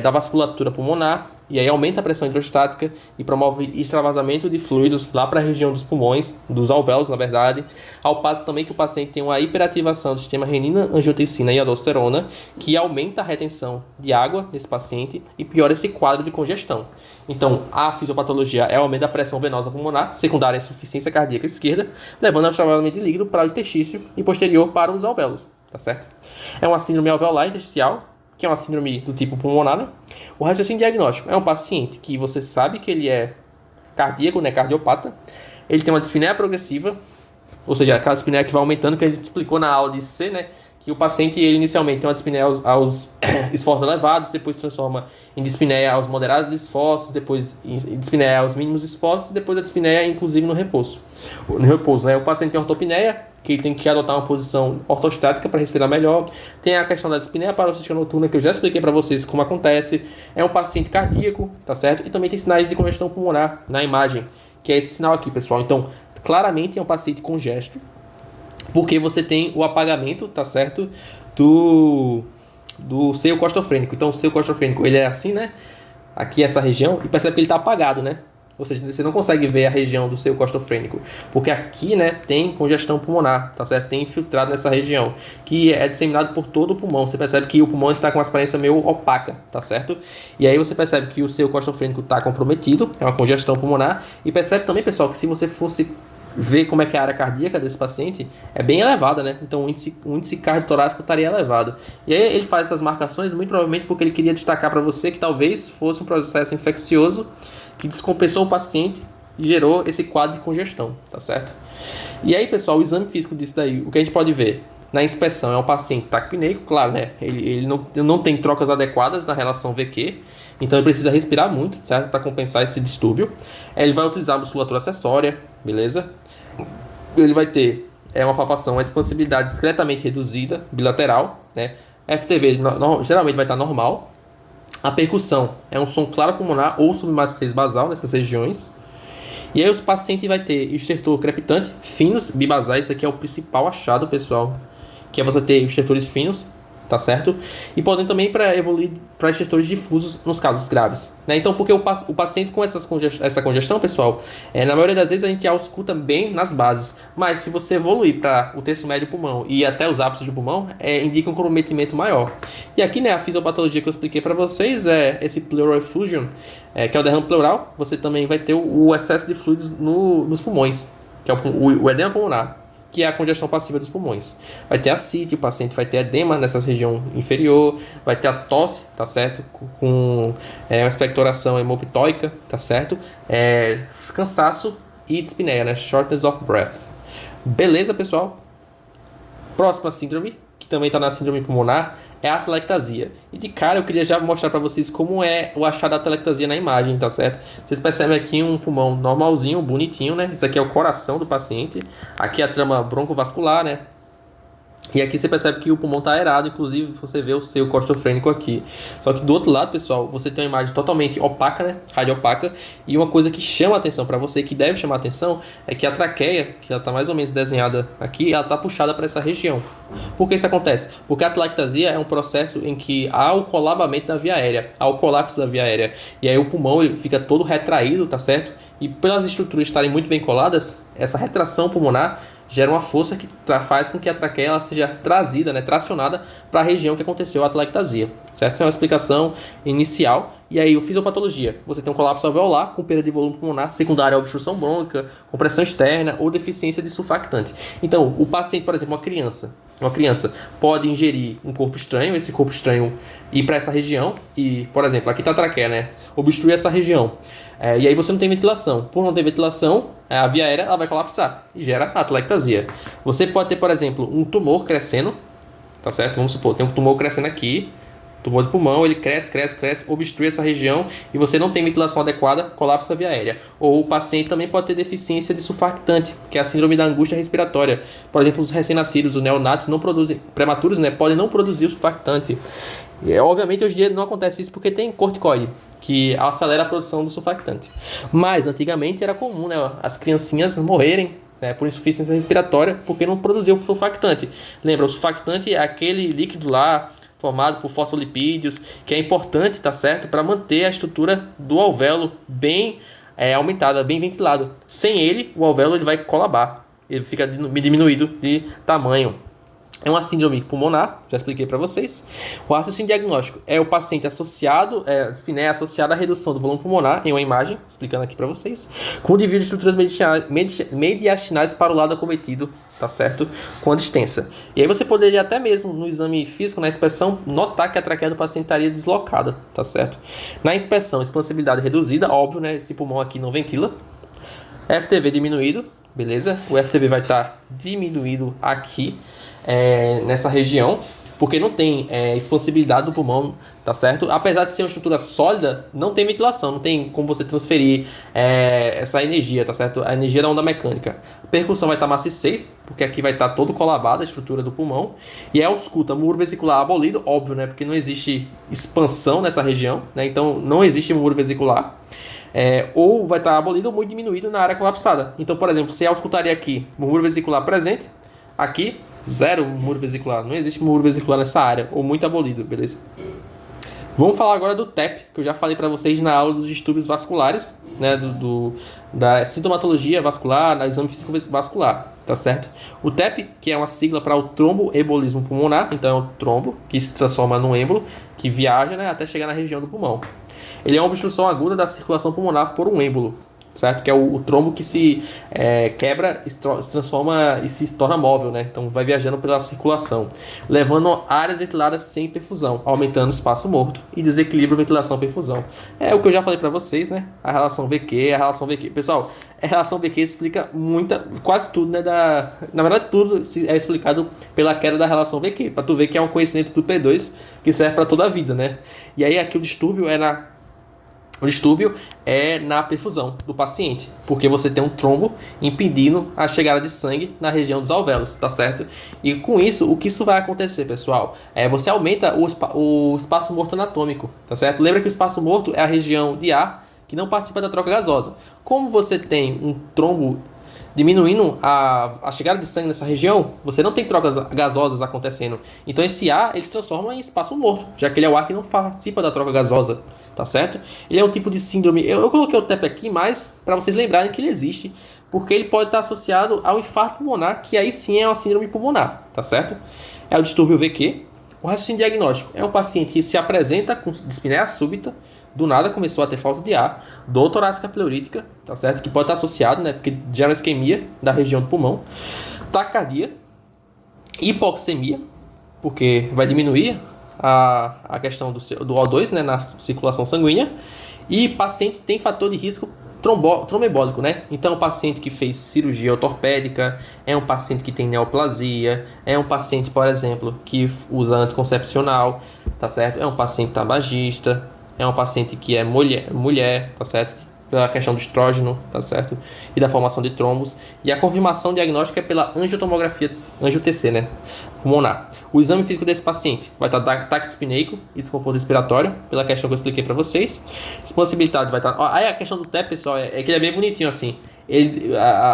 da vasculatura pulmonar, e aí aumenta a pressão hidrostática e promove extravasamento de fluidos lá para a região dos pulmões, dos alvéolos, na verdade, ao passo também que o paciente tem uma hiperativação do sistema renina, angiotensina e aldosterona, que aumenta a retenção de água nesse paciente e piora esse quadro de congestão. Então, a fisiopatologia é o aumento da pressão venosa pulmonar, secundária à insuficiência cardíaca esquerda, levando ao extravasamento de líquido para o interstício e posterior para os alvéolos, tá certo? É uma síndrome alveolar intersticial, que é uma síndrome do tipo pulmonar, né? O raciocínio diagnóstico é um paciente que você sabe que ele é cardíaco, né, cardiopata, ele tem uma dispneia progressiva, ou seja, aquela dispneia que vai aumentando, que a gente explicou na aula de C, né, que o paciente, ele inicialmente tem uma dispneia aos esforços elevados, depois se transforma em dispneia aos moderados esforços, depois em dispneia aos mínimos esforços, e depois a dispneia, inclusive, no repouso. No repouso, né, o paciente tem ortopneia, que ele tem que adotar uma posição ortostática para respirar melhor. Tem a questão da dispneia paroxística noturna, que eu já expliquei para vocês como acontece. É um paciente cardíaco, tá certo? E também tem sinais de congestão pulmonar na imagem, que é esse sinal aqui, pessoal. Então, claramente é um paciente congesto, porque você tem o apagamento, tá certo, do seio costofrênico. Então, o seio costofrênico, ele é assim, né? Aqui essa região, e percebe que ele está apagado, né? Ou seja, você não consegue ver a região do seio costofrênico, porque aqui, né, tem congestão pulmonar, tá certo? Tem infiltrado nessa região, que é disseminado por todo o pulmão. Você percebe que o pulmão está com uma transparência meio opaca, tá certo? E aí você percebe que o seio costofrênico está comprometido, é uma congestão pulmonar, e percebe também, pessoal, que se você fosse ver como é que é a área cardíaca desse paciente, é bem elevada, né? Então o índice cardiotorácico estaria elevado. E aí ele faz essas marcações muito provavelmente porque ele queria destacar para você que talvez fosse um processo infeccioso que descompensou o paciente e gerou esse quadro de congestão, tá certo? E aí, pessoal, o exame físico disso daí, o que a gente pode ver? Na inspeção é um paciente taquipneico, claro, né? Ele não tem trocas adequadas na relação VQ, então ele precisa respirar muito, certo? Para compensar esse distúrbio. Ele vai utilizar a musculatura acessória, beleza? Ele vai ter uma palpação, a expansibilidade discretamente reduzida, bilateral, né? FTV geralmente vai estar normal. A percussão é um som claro pulmonar ou submaciez basal nessas regiões. E aí os pacientes vai ter estertor crepitante, finos, bibasais. Isso aqui é o principal achado, pessoal, que é você ter estertores finos, tá certo? E podem também evoluir para estertores difusos nos casos graves, né? Então, porque o paciente com essa congestão, pessoal, na maioria das vezes a gente ausculta bem nas bases, mas se você evoluir para o terço médio do pulmão e até os ápices do pulmão, indica um comprometimento maior. E aqui, né, a fisiopatologia que eu expliquei para vocês é esse pleural effusion, que é o derrame pleural. Você também vai ter o excesso de fluidos nos pulmões, que é o edema pulmonar, que é a congestão passiva dos pulmões. Vai ter ascite, o paciente vai ter edema nessa região inferior, vai ter a tosse, tá certo? Com uma expectoração hemoptóica, tá certo? Cansaço e dispneia, né? Shortness of breath. Beleza, pessoal? Próxima síndrome, que também está na síndrome pulmonar, é a atelectasia. E de cara eu queria já mostrar para vocês como é o achado da atelectasia na imagem, tá certo? Vocês percebem aqui um pulmão normalzinho, bonitinho, né? Isso aqui é o coração do paciente. Aqui é a trama broncovascular, né? E aqui você percebe que o pulmão está aerado, inclusive você vê o seu costofrênico aqui. Só que do outro lado, pessoal, você tem uma imagem totalmente opaca, né? Rádio opaca. E uma coisa que chama a atenção para você, que deve chamar a atenção, é que a traqueia, que ela está mais ou menos desenhada aqui, ela está puxada para essa região. Por que isso acontece? Porque a atelectasia é um processo em que há o colabamento da via aérea, há o colapso da via aérea. E aí o pulmão ele fica todo retraído, tá certo? E pelas estruturas estarem muito bem coladas, essa retração pulmonar gera uma força que faz com que a traqueia ela seja trazida, né, tracionada para a região que aconteceu a atelectasia, certo? Essa é uma explicação inicial. E aí, o fisiopatologia, você tem um colapso alveolar com perda de volume pulmonar, secundária à obstrução brônquica, compressão externa ou deficiência de surfactante. Então, o paciente, por exemplo, uma criança pode ingerir um corpo estranho, esse corpo estranho ir para essa região e, por exemplo, aqui está a traqueia, né? Obstruir essa região. E aí você não tem ventilação. Por não ter ventilação, a via aérea ela vai colapsar e gera atelectasia. Você pode ter, por exemplo, um tumor crescendo, tá certo? Vamos supor, tem um tumor crescendo aqui, tumor de pulmão, ele cresce, obstrui essa região e você não tem ventilação adequada, colapsa a via aérea. Ou o paciente também pode ter deficiência de surfactante, que é a síndrome da angústia respiratória. Por exemplo, os recém-nascidos, os neonatos não produzem, prematuros, né, podem não produzir o surfactante. E, obviamente, hoje em dia não acontece isso porque tem corticoide, que acelera a produção do surfactante. Mas, antigamente, era comum, né, as criancinhas morrerem, né, por insuficiência respiratória porque não produziu o surfactante. Lembra, o surfactante é aquele líquido lá formado por fosfolipídios, que é importante, tá certo, para manter a estrutura do alvéolo bem aumentada, bem ventilado. Sem ele, o alvéolo ele vai colabar, ele fica diminuído de tamanho. É uma síndrome pulmonar, já expliquei para vocês. O raciocínio diagnóstico é o paciente associado, a dispneia associada à redução do volume pulmonar, em uma imagem, explicando aqui para vocês, com desvio de estruturas mediastinais para o lado acometido, tá certo? Quando extensa. E aí você poderia até mesmo, no exame físico, na inspeção, notar que a traqueia do paciente estaria deslocada, tá certo? Na inspeção, expansibilidade reduzida, óbvio, né? Esse pulmão aqui não ventila. FTV diminuído, beleza? O FTV vai estar diminuído aqui, nessa região, porque não tem expansibilidade do pulmão, tá certo? Apesar de ser uma estrutura sólida, não tem ventilação, não tem como você transferir essa energia, tá certo? A energia da onda mecânica. A percussão vai estar maciçez, porque aqui vai estar todo colabado a estrutura do pulmão. E ausculta, muro vesicular abolido, óbvio, né? Porque não existe expansão nessa região, né? Então não existe muro vesicular. Ou vai estar abolido ou muito diminuído na área colapsada. Então, por exemplo, se eu auscultaria aqui, muro vesicular presente, aqui, zero muro vesicular. Não existe muro vesicular nessa área, ou muito abolido, beleza? Vamos falar agora do TEP, que eu já falei para vocês na aula dos distúrbios vasculares, né, da sintomatologia vascular, na exame físico vascular, tá certo? O TEP, que é uma sigla para o tromboembolismo pulmonar, então é o trombo, que se transforma num êmbolo, que viaja, né, até chegar na região do pulmão. Ele é uma obstrução aguda da circulação pulmonar por um êmbolo, certo? Que é o trombo que se quebra, se transforma e se torna móvel, né? Então vai viajando pela circulação, levando áreas ventiladas sem perfusão, aumentando o espaço morto e desequilíbrio ventilação-perfusão. É o que eu já falei para vocês, né? A relação VQ. Pessoal, a relação VQ explica quase tudo, né? Na verdade, tudo é explicado pela queda da relação VQ, para tu ver que é um conhecimento do P2 que serve para toda a vida, né? E aí aqui o distúrbio é na perfusão do paciente, porque você tem um trombo impedindo a chegada de sangue na região dos alvéolos, tá certo? E com isso, o que isso vai acontecer, pessoal? Você aumenta o espaço morto anatômico, tá certo? Lembra que o espaço morto é a região de ar que não participa da troca gasosa. Como você tem um trombo diminuindo a chegada de sangue nessa região, você não tem trocas gasosas acontecendo. Então esse ar ele se transforma em espaço morto, já que ele é o ar que não participa da troca gasosa, tá certo? Ele é um tipo de síndrome, eu coloquei o TEP aqui mais para vocês lembrarem que ele existe, porque ele pode estar associado ao infarto pulmonar, que aí sim é uma síndrome pulmonar, tá certo? É o distúrbio VQ. O raciocínio diagnóstico é um paciente que se apresenta com dispneia súbita, do nada começou a ter falta de ar, dor torácica pleurítica, tá certo? Que pode estar associado, né? Porque gera uma isquemia da região do pulmão, taquicardia, hipoxemia, porque vai diminuir a questão do O2, né? Na circulação sanguínea, e paciente tem fator de risco tromboembólico, né? Então, o paciente que fez cirurgia ortopédica, é um paciente que tem neoplasia, é um paciente, por exemplo, que usa anticoncepcional, tá certo? É um paciente tabagista, é um paciente que é mulher, tá certo? pela questão do estrógeno, tá certo? E da formação de trombos. E a confirmação diagnóstica é pela angiotomografia, angio-TC, né? Pulmonar. O exame físico desse paciente vai estar ataque dispneico e desconforto respiratório, pela questão que eu expliquei para vocês. Expansibilidade vai estar... Aí a questão do TEP, pessoal, é que ele é bem bonitinho assim.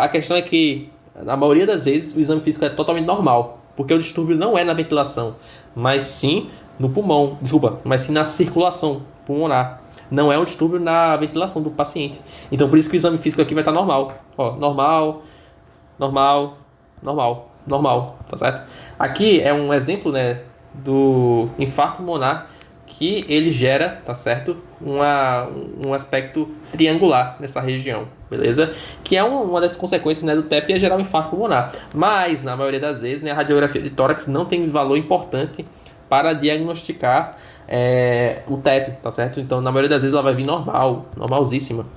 A questão é que, na maioria das vezes, o exame físico é totalmente normal, porque o distúrbio não é na ventilação, mas sim no pulmão, mas sim na circulação pulmonar. Não é um distúrbio na ventilação do paciente. Então, por isso que o exame físico aqui vai estar normal. Ó, normal, normal, normal, normal, tá certo? Aqui é um exemplo, né, do infarto pulmonar que ele gera, tá certo? Um aspecto triangular nessa região, beleza? Que é uma das consequências, né, do TEP, é gerar um infarto pulmonar. Mas, na maioria das vezes, né, a radiografia de tórax não tem valor importante para diagnosticar o TEP, tá certo? Então, na maioria das vezes, ela vai vir normal, normalzíssima.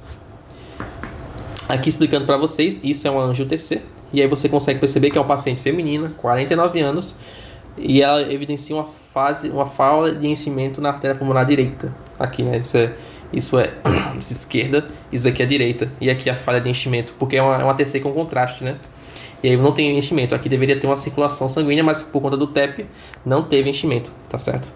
Aqui explicando para vocês, isso é uma angio-TC, e aí você consegue perceber que é uma paciente feminina, 49 anos, e ela evidencia uma falha de enchimento na artéria pulmonar direita. Aqui, né? Isso é esquerda, isso aqui é direita, e aqui a falha de enchimento, porque é uma TC com contraste, né? E aí não tem enchimento. Aqui deveria ter uma circulação sanguínea, mas por conta do TEP não teve enchimento, tá certo?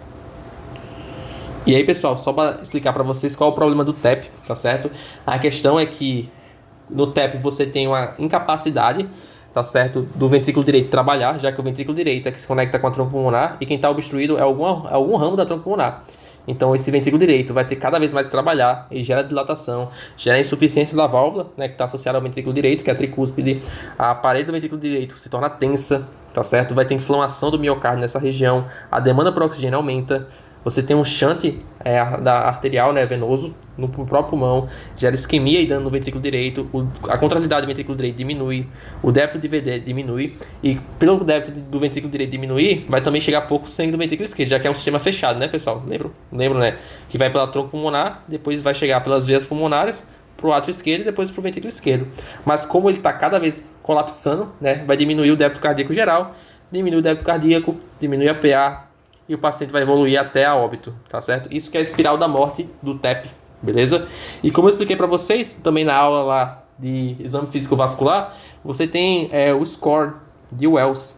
E aí, pessoal, só para explicar para vocês qual é o problema do TEP, tá certo? A questão é que no TEP você tem uma incapacidade, tá certo, do ventrículo direito trabalhar, já que o ventrículo direito é que se conecta com a trompa pulmonar e quem está obstruído é algum ramo da trompa pulmonar. Então esse ventrículo direito vai ter cada vez mais que trabalhar e gera dilatação, gera insuficiência da válvula, né, que está associada ao ventrículo direito, que é a tricúspide. A parede do ventrículo direito se torna tensa, tá certo? Vai ter inflamação do miocárdio nessa região, a demanda por oxigênio aumenta. Você tem um shunt da arterial, né, venoso, no próprio pulmão, gera isquemia e dano no ventrículo direito, a contratilidade do ventrículo direito diminui, o débito de VD diminui, e pelo débito do ventrículo direito diminuir, vai também chegar pouco sangue do ventrículo esquerdo, já que é um sistema fechado, né, pessoal? Lembro, né? Que vai pela tronco pulmonar, depois vai chegar pelas veias pulmonares, para o átrio esquerdo e depois para o ventrículo esquerdo. Mas como ele está cada vez colapsando, né, vai diminuir o débito cardíaco geral, diminui o débito cardíaco, diminui a PA, e o paciente vai evoluir até a óbito, tá certo? Isso que é a espiral da morte do TEP, beleza? E como eu expliquei para vocês, também na aula lá de exame físico vascular, você tem o score de Wells,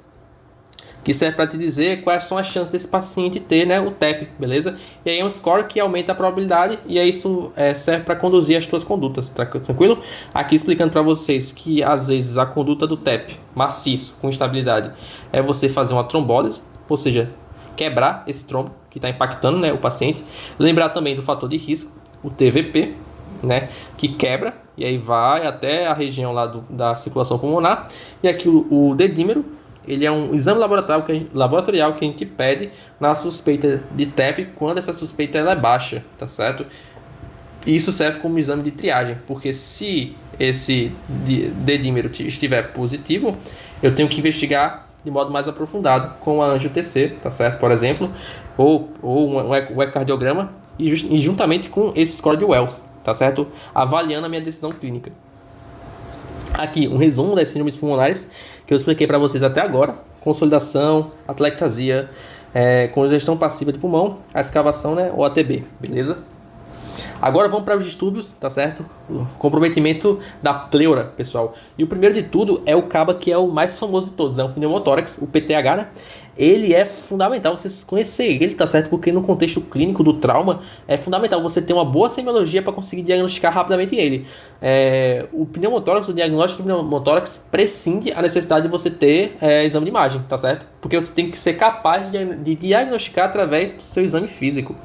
que serve para te dizer quais são as chances desse paciente ter, né, o TEP, beleza? E aí é um score que aumenta a probabilidade e aí isso serve para conduzir as tuas condutas, tranquilo? Aqui explicando para vocês que às vezes a conduta do TEP, maciço, com estabilidade, é você fazer uma trombólise, ou seja, quebrar esse trombo que está impactando, né, o paciente. Lembrar também do fator de risco, o TVP, né, que quebra e aí vai até a região lá da circulação pulmonar. E aqui o dedímero, ele é um exame laboratorial que a gente pede na suspeita de TEP quando essa suspeita ela é baixa, tá certo? E isso serve como exame de triagem, porque se esse dedímero estiver positivo, eu tenho que investigar de modo mais aprofundado com a angio-TC, tá certo? Por exemplo, ou um ecocardiograma e juntamente com esse score de Wells, tá certo? Avaliando a minha decisão clínica. Aqui, um resumo das síndromes pulmonares que eu expliquei para vocês até agora: consolidação, atelectasia, congestão passiva de pulmão, a escavação, né, ou ATB, beleza? Agora vamos para os distúrbios, tá certo? O comprometimento da pleura, pessoal. E o primeiro de tudo é o CABA, que é o mais famoso de todos, né? O pneumotórax, o PTH, né? Ele é fundamental você conhecer ele, tá certo? Porque no contexto clínico do trauma, é fundamental você ter uma boa semiologia para conseguir diagnosticar rapidamente ele. O pneumotórax, o diagnóstico do pneumotórax prescinde a necessidade de você ter exame de imagem, tá certo? Porque você tem que ser capaz de diagnosticar através do seu exame físico.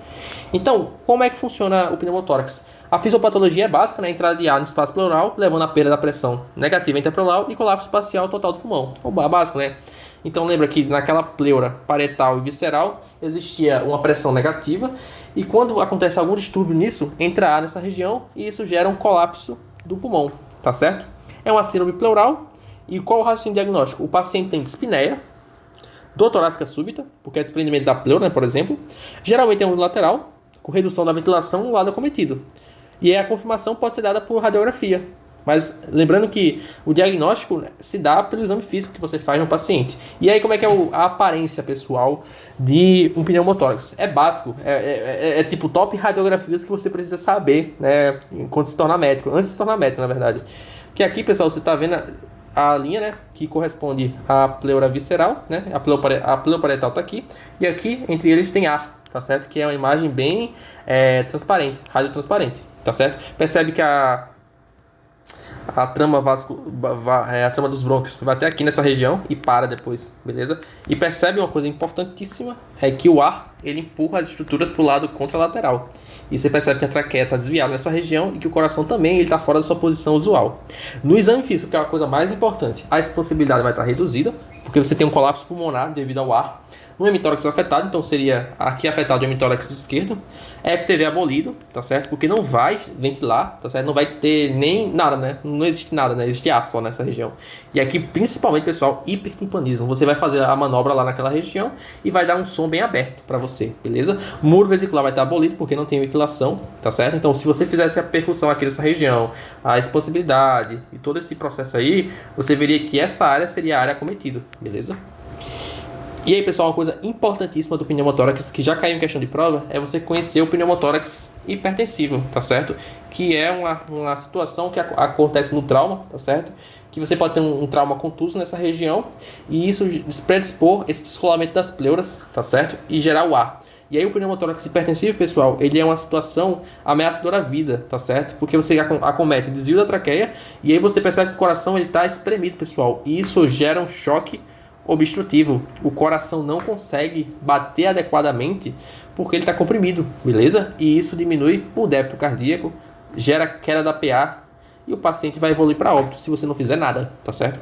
Então, como é que funciona o pneumotórax? A fisiopatologia é básica, né? Entrada de ar no espaço pleural, levando à perda da pressão negativa intrapleural e colapso parcial total do pulmão. O básico, né? Então lembra que naquela pleura parietal e visceral existia uma pressão negativa e quando acontece algum distúrbio nisso, entra ar nessa região e isso gera um colapso do pulmão, tá certo? É uma síndrome pleural e qual o raciocínio diagnóstico? O paciente tem dispneia, dor torácica súbita, porque é desprendimento da pleura, né, por exemplo. Geralmente é unilateral, com redução da ventilação no lado acometido. E a confirmação pode ser dada por radiografia, Mas lembrando que o diagnóstico se dá pelo exame físico que você faz no paciente. E aí como é que é a aparência pessoal de um pneumotórax? É básico, é tipo top radiografias que você precisa saber, né, quando se torna médico, antes de se tornar médico, na verdade. Que aqui, pessoal, você está vendo a linha, né, que corresponde à pleura visceral, né, a pleura parietal está aqui, e aqui entre eles tem ar, tá certo? Que é uma imagem bem transparente, radiotransparente, tá certo? Percebe que a trama a trama dos brônquios vai até aqui nessa região e para depois, beleza? E percebe uma coisa importantíssima, é que o ar, ele empurra as estruturas para o lado contralateral. E você percebe que a traqueia está desviada nessa região e que o coração também está fora da sua posição usual. No exame físico, que é a coisa mais importante, a expansibilidade vai estar reduzida, porque você tem um colapso pulmonar devido ao ar. Um hemitórax afetado, então seria aqui afetado o hemitórax esquerdo. FTV abolido, tá certo? Porque não vai ventilar, tá certo? Não vai ter nem nada, né? Não existe nada, né? Existe ar só nessa região. E aqui, principalmente, pessoal, hipertimpanismo. Você vai fazer a manobra lá naquela região e vai dar um som bem aberto para você, beleza? Muro vesicular vai estar abolido porque não tem ventilação, tá certo? Então, se você fizesse a percussão aqui nessa região, a expansibilidade e todo esse processo aí, você veria que essa área seria a área acometida, beleza? E aí, pessoal, uma coisa importantíssima do pneumotórax, que já caiu em questão de prova, é você conhecer o pneumotórax hipertensivo, tá certo? Que é uma situação que acontece no trauma, tá certo? Que você pode ter um trauma contuso nessa região e isso predispor esse descolamento das pleuras, tá certo? E gerar o ar. E aí o pneumotórax hipertensivo, pessoal, ele é uma situação ameaçadora à vida, tá certo? Porque você acomete desvio da traqueia e aí você percebe que o coração está espremido, pessoal. E isso gera um choque obstrutivo. O coração não consegue bater adequadamente porque ele está comprimido, beleza? E isso diminui o débito cardíaco, gera queda da PA e o paciente vai evoluir para óbito se você não fizer nada, tá certo?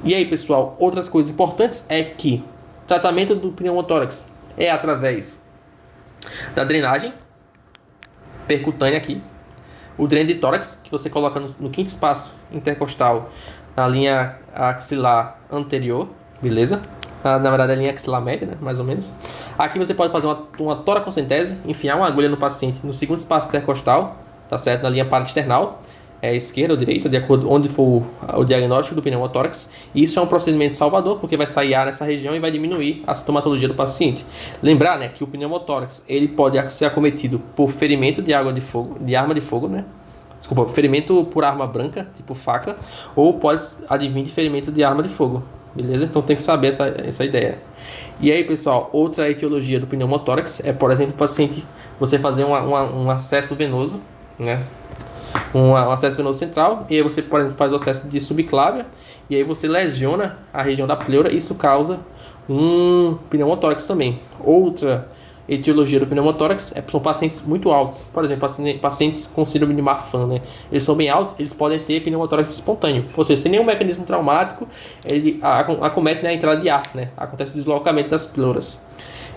E aí, pessoal, outras coisas importantes é que o tratamento do pneumotórax é através da drenagem percutânea aqui, o dreno de tórax, que você coloca no quinto espaço intercostal, na linha axilar anterior, beleza? Na verdade, a linha axilar média, né? Mais ou menos. Aqui você pode fazer uma toracocentese, enfiar uma agulha no paciente no segundo espaço intercostal, tá certo? Na linha paraesternal, esquerda ou direita, de acordo com onde for o diagnóstico do pneumotórax. E isso é um procedimento salvador, porque vai sair ar nessa região e vai diminuir a sintomatologia do paciente. Lembrar, né, que o pneumotórax ele pode ser acometido por ferimento de arma de fogo, né? Desculpa, ferimento por arma branca, tipo faca, ou pode advir de ferimento de arma de fogo. Beleza? Então tem que saber essa ideia. E aí, pessoal, outra etiologia do pneumotórax é, por exemplo, o paciente, você fazer um acesso venoso, né? Um acesso venoso central, e aí você, por exemplo, faz o acesso de subclávia, e aí você lesiona a região da pleura, e isso causa um pneumotórax também. Outra etiologia do pneumotórax são pacientes muito altos, por exemplo, pacientes com síndrome de Marfan, né? Eles são bem altos, eles podem ter pneumotórax espontâneo, ou seja, sem nenhum mecanismo traumático, ele acomete, né, a entrada de ar, né? Acontece o deslocamento das pleuras.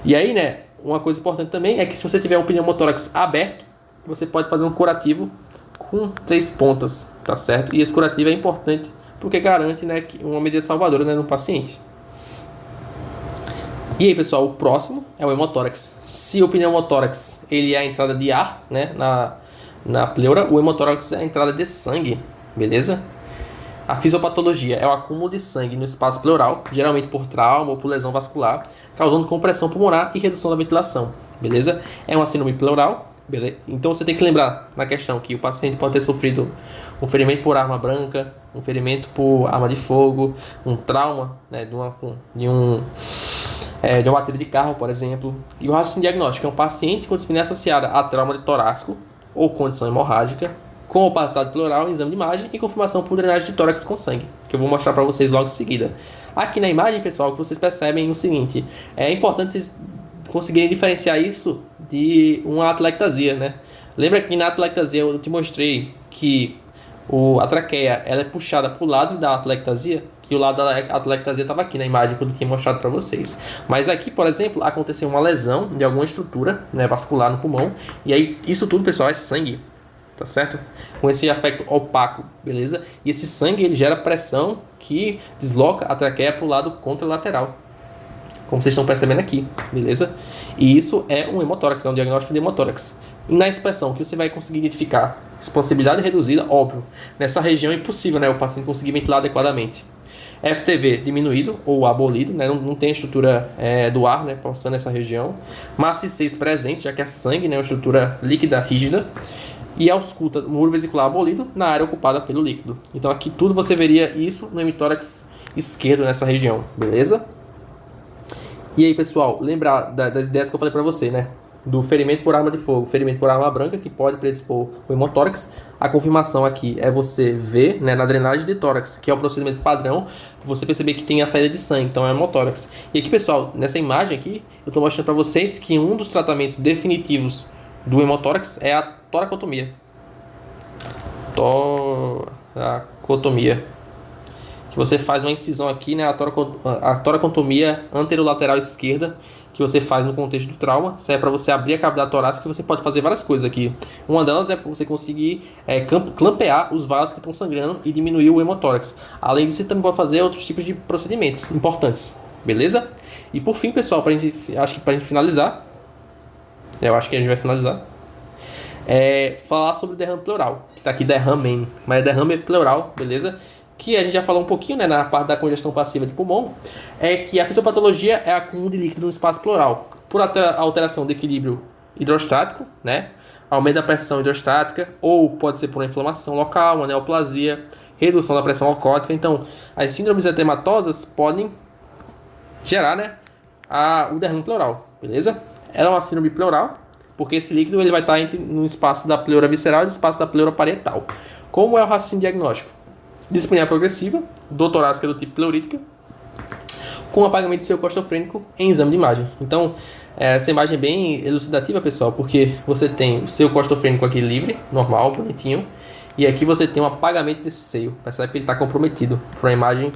E aí, né, uma coisa importante também é que se você tiver um pneumotórax aberto, você pode fazer um curativo com 3 pontas, tá certo? E esse curativo é importante porque garante, né, uma medida salvadora, né, no paciente. E aí, pessoal, o próximo é o hemotórax. Se o pneumotórax ele é a entrada de ar, né, na pleura, o hemotórax é a entrada de sangue, beleza? A fisiopatologia é o acúmulo de sangue no espaço pleural, geralmente por trauma ou por lesão vascular, causando compressão pulmonar e redução da ventilação, beleza? É uma síndrome pleural, beleza? Então você tem que lembrar na questão que o paciente pode ter sofrido um ferimento por arma branca, um ferimento por arma de fogo, um trauma, né, de uma batida de carro, por exemplo. E o raciocínio diagnóstico é um paciente com dispneia associada a trauma de torácico ou condição hemorrágica, com opacidade pleural, exame de imagem e confirmação por drenagem de tórax com sangue, que eu vou mostrar para vocês logo em seguida. Aqui na imagem, pessoal, que vocês percebem o seguinte, é importante vocês conseguirem diferenciar isso de uma atelectasia, né? Lembra que na atelectasia eu te mostrei que a traqueia ela é puxada para o lado da atelectasia, que o lado da atelectasia estava aqui na imagem que eu tinha mostrado para vocês. Mas aqui, por exemplo, aconteceu uma lesão de alguma estrutura, né, vascular no pulmão, e aí isso tudo, pessoal, é sangue, tá certo? Com esse aspecto opaco, beleza? E esse sangue ele gera pressão que desloca a traqueia para o lado contralateral, como vocês estão percebendo aqui, beleza? E isso é um hemotórax, é um diagnóstico de hemotórax. E na expressão que você vai conseguir identificar expansibilidade reduzida, óbvio, nessa região é impossível, né, o paciente conseguir ventilar adequadamente. FTV diminuído ou abolido, né, não tem estrutura do ar, né, passando nessa região. Massa C6 presente, já que é sangue, né, uma estrutura líquida rígida. E ausculta muro vesicular abolido na área ocupada pelo líquido. Então aqui tudo você veria isso no hemitórax esquerdo nessa região, beleza? E aí, pessoal, lembrar das ideias que eu falei para você, né? Do ferimento por arma de fogo, ferimento por arma branca, que pode predispor o hemotórax. A confirmação aqui é você ver, né, na drenagem de tórax, que é o procedimento padrão, você perceber que tem a saída de sangue, então é hemotórax. E aqui, pessoal, nessa imagem aqui, eu estou mostrando para vocês que um dos tratamentos definitivos do hemotórax é a toracotomia. Toracotomia. Que você faz uma incisão aqui, né, a toracotomia anterolateral esquerda, que você faz no contexto do trauma. Isso é para você abrir a cavidade torácica, você pode fazer várias coisas aqui. Uma delas é para você conseguir clampear os vasos que estão sangrando e diminuir o hemotórax. Além disso, você também pode fazer outros tipos de procedimentos importantes, beleza? E por fim, pessoal, acho que para a gente finalizar, eu acho que a gente vai finalizar, falar sobre o derrame pleural, que está aqui derrame, mas é derrame pleural, beleza? Que a gente já falou um pouquinho, né, na parte da congestão passiva de pulmão, é que a fisiopatologia é acúmulo de líquido no espaço pleural, por alteração do equilíbrio hidrostático, né, aumento da pressão hidrostática, ou pode ser por uma inflamação local, uma neoplasia, redução da pressão alcoólica. Então, as síndromes etematosas podem gerar, né, o derrame pleural, beleza? Ela é uma síndrome pleural, porque esse líquido ele vai estar no espaço da pleura visceral e no espaço da pleura parietal. Como é o raciocínio diagnóstico? Dispneia progressiva, dor torácica do tipo pleurítica, com apagamento de seu costofrênico em exame de imagem. Então, essa imagem é bem elucidativa, pessoal, porque você tem o seu costofrênico aqui livre, normal, bonitinho, e aqui você tem um apagamento desse seio. Percebe que ele está comprometido por uma imagem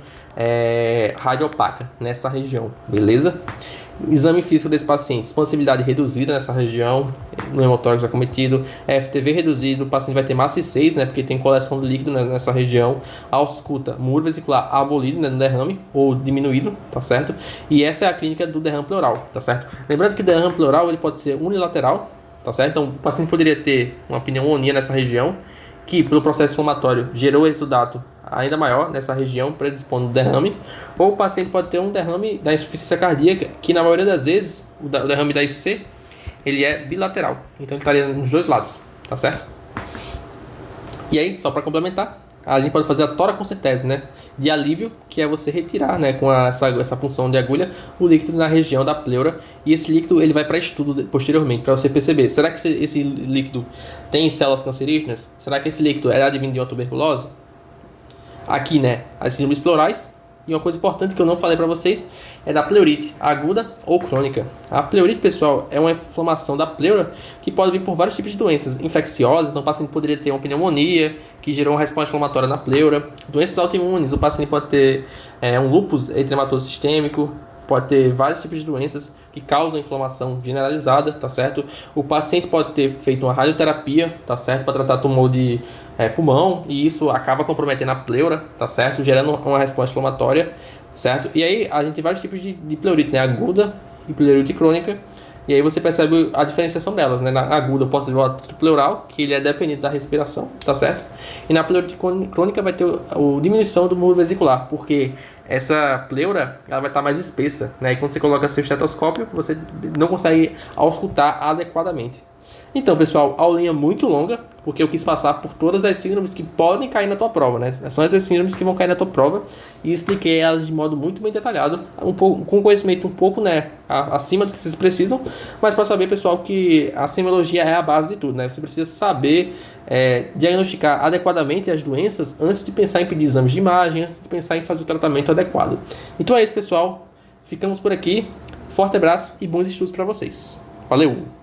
radiopaca nessa região, beleza? Exame físico desse paciente, expansibilidade reduzida nessa região, no hemotórax acometido, FTV reduzido, o paciente vai ter massa C6, né, porque tem coleção de líquido nessa região, ausculta, muro vesicular abolido, né, no derrame, ou diminuído, tá certo? E essa é a clínica do derrame pleural, tá certo? Lembrando que o derrame pleural ele pode ser unilateral, tá certo? Então o paciente poderia ter uma pneumonia nessa região, que pelo processo inflamatório gerou exudato ainda maior nessa região, predispondo o derrame, ou o paciente pode ter um derrame da insuficiência cardíaca, que na maioria das vezes, o derrame da IC, ele é bilateral, então ele estaria nos dois lados, tá certo? E aí, só para complementar, a gente pode fazer a toracocentese, né, de alívio, que é você retirar, né, com essa punção de agulha, o líquido na região da pleura, e esse líquido ele vai para estudo posteriormente, para você perceber, será que esse líquido tem células cancerígenas? Será que esse líquido é advindo de uma tuberculose? Aqui, né, as síndromes pleurais. E uma coisa importante que eu não falei para vocês é da pleurite, aguda ou crônica. A pleurite, pessoal, é uma inflamação da pleura que pode vir por vários tipos de doenças infecciosas. Então, o paciente poderia ter uma pneumonia que gerou uma resposta inflamatória na pleura. Doenças autoimunes, o paciente pode ter um lúpus eritematoso sistêmico, pode ter vários tipos de doenças que causam inflamação generalizada, tá certo? O paciente pode ter feito uma radioterapia, tá certo? Para tratar tumor de pulmão, e isso acaba comprometendo a pleura, tá certo? Gerando uma resposta inflamatória, certo? E aí a gente tem vários tipos de pleurite, né? Aguda e pleurite crônica. E aí você percebe a diferenciação delas, né? Na aguda eu posso ver o atrito pleural, que ele é dependente da respiração, tá certo? E na pleurite crônica vai ter a diminuição do muro vesicular, porque essa pleura ela vai estar mais espessa, né? E quando você coloca seu estetoscópio, você não consegue auscultar adequadamente. Então, pessoal, aulinha muito longa, porque eu quis passar por todas as síndromes que podem cair na tua prova, né? São essas síndromes que vão cair na tua prova e expliquei elas de modo muito bem detalhado, com conhecimento um pouco, né, acima do que vocês precisam, mas para saber, pessoal, que a semiologia é a base de tudo, né? Você precisa saber diagnosticar adequadamente as doenças antes de pensar em pedir exames de imagem, antes de pensar em fazer o tratamento adequado. Então é isso, pessoal. Ficamos por aqui. Forte abraço e bons estudos para vocês. Valeu!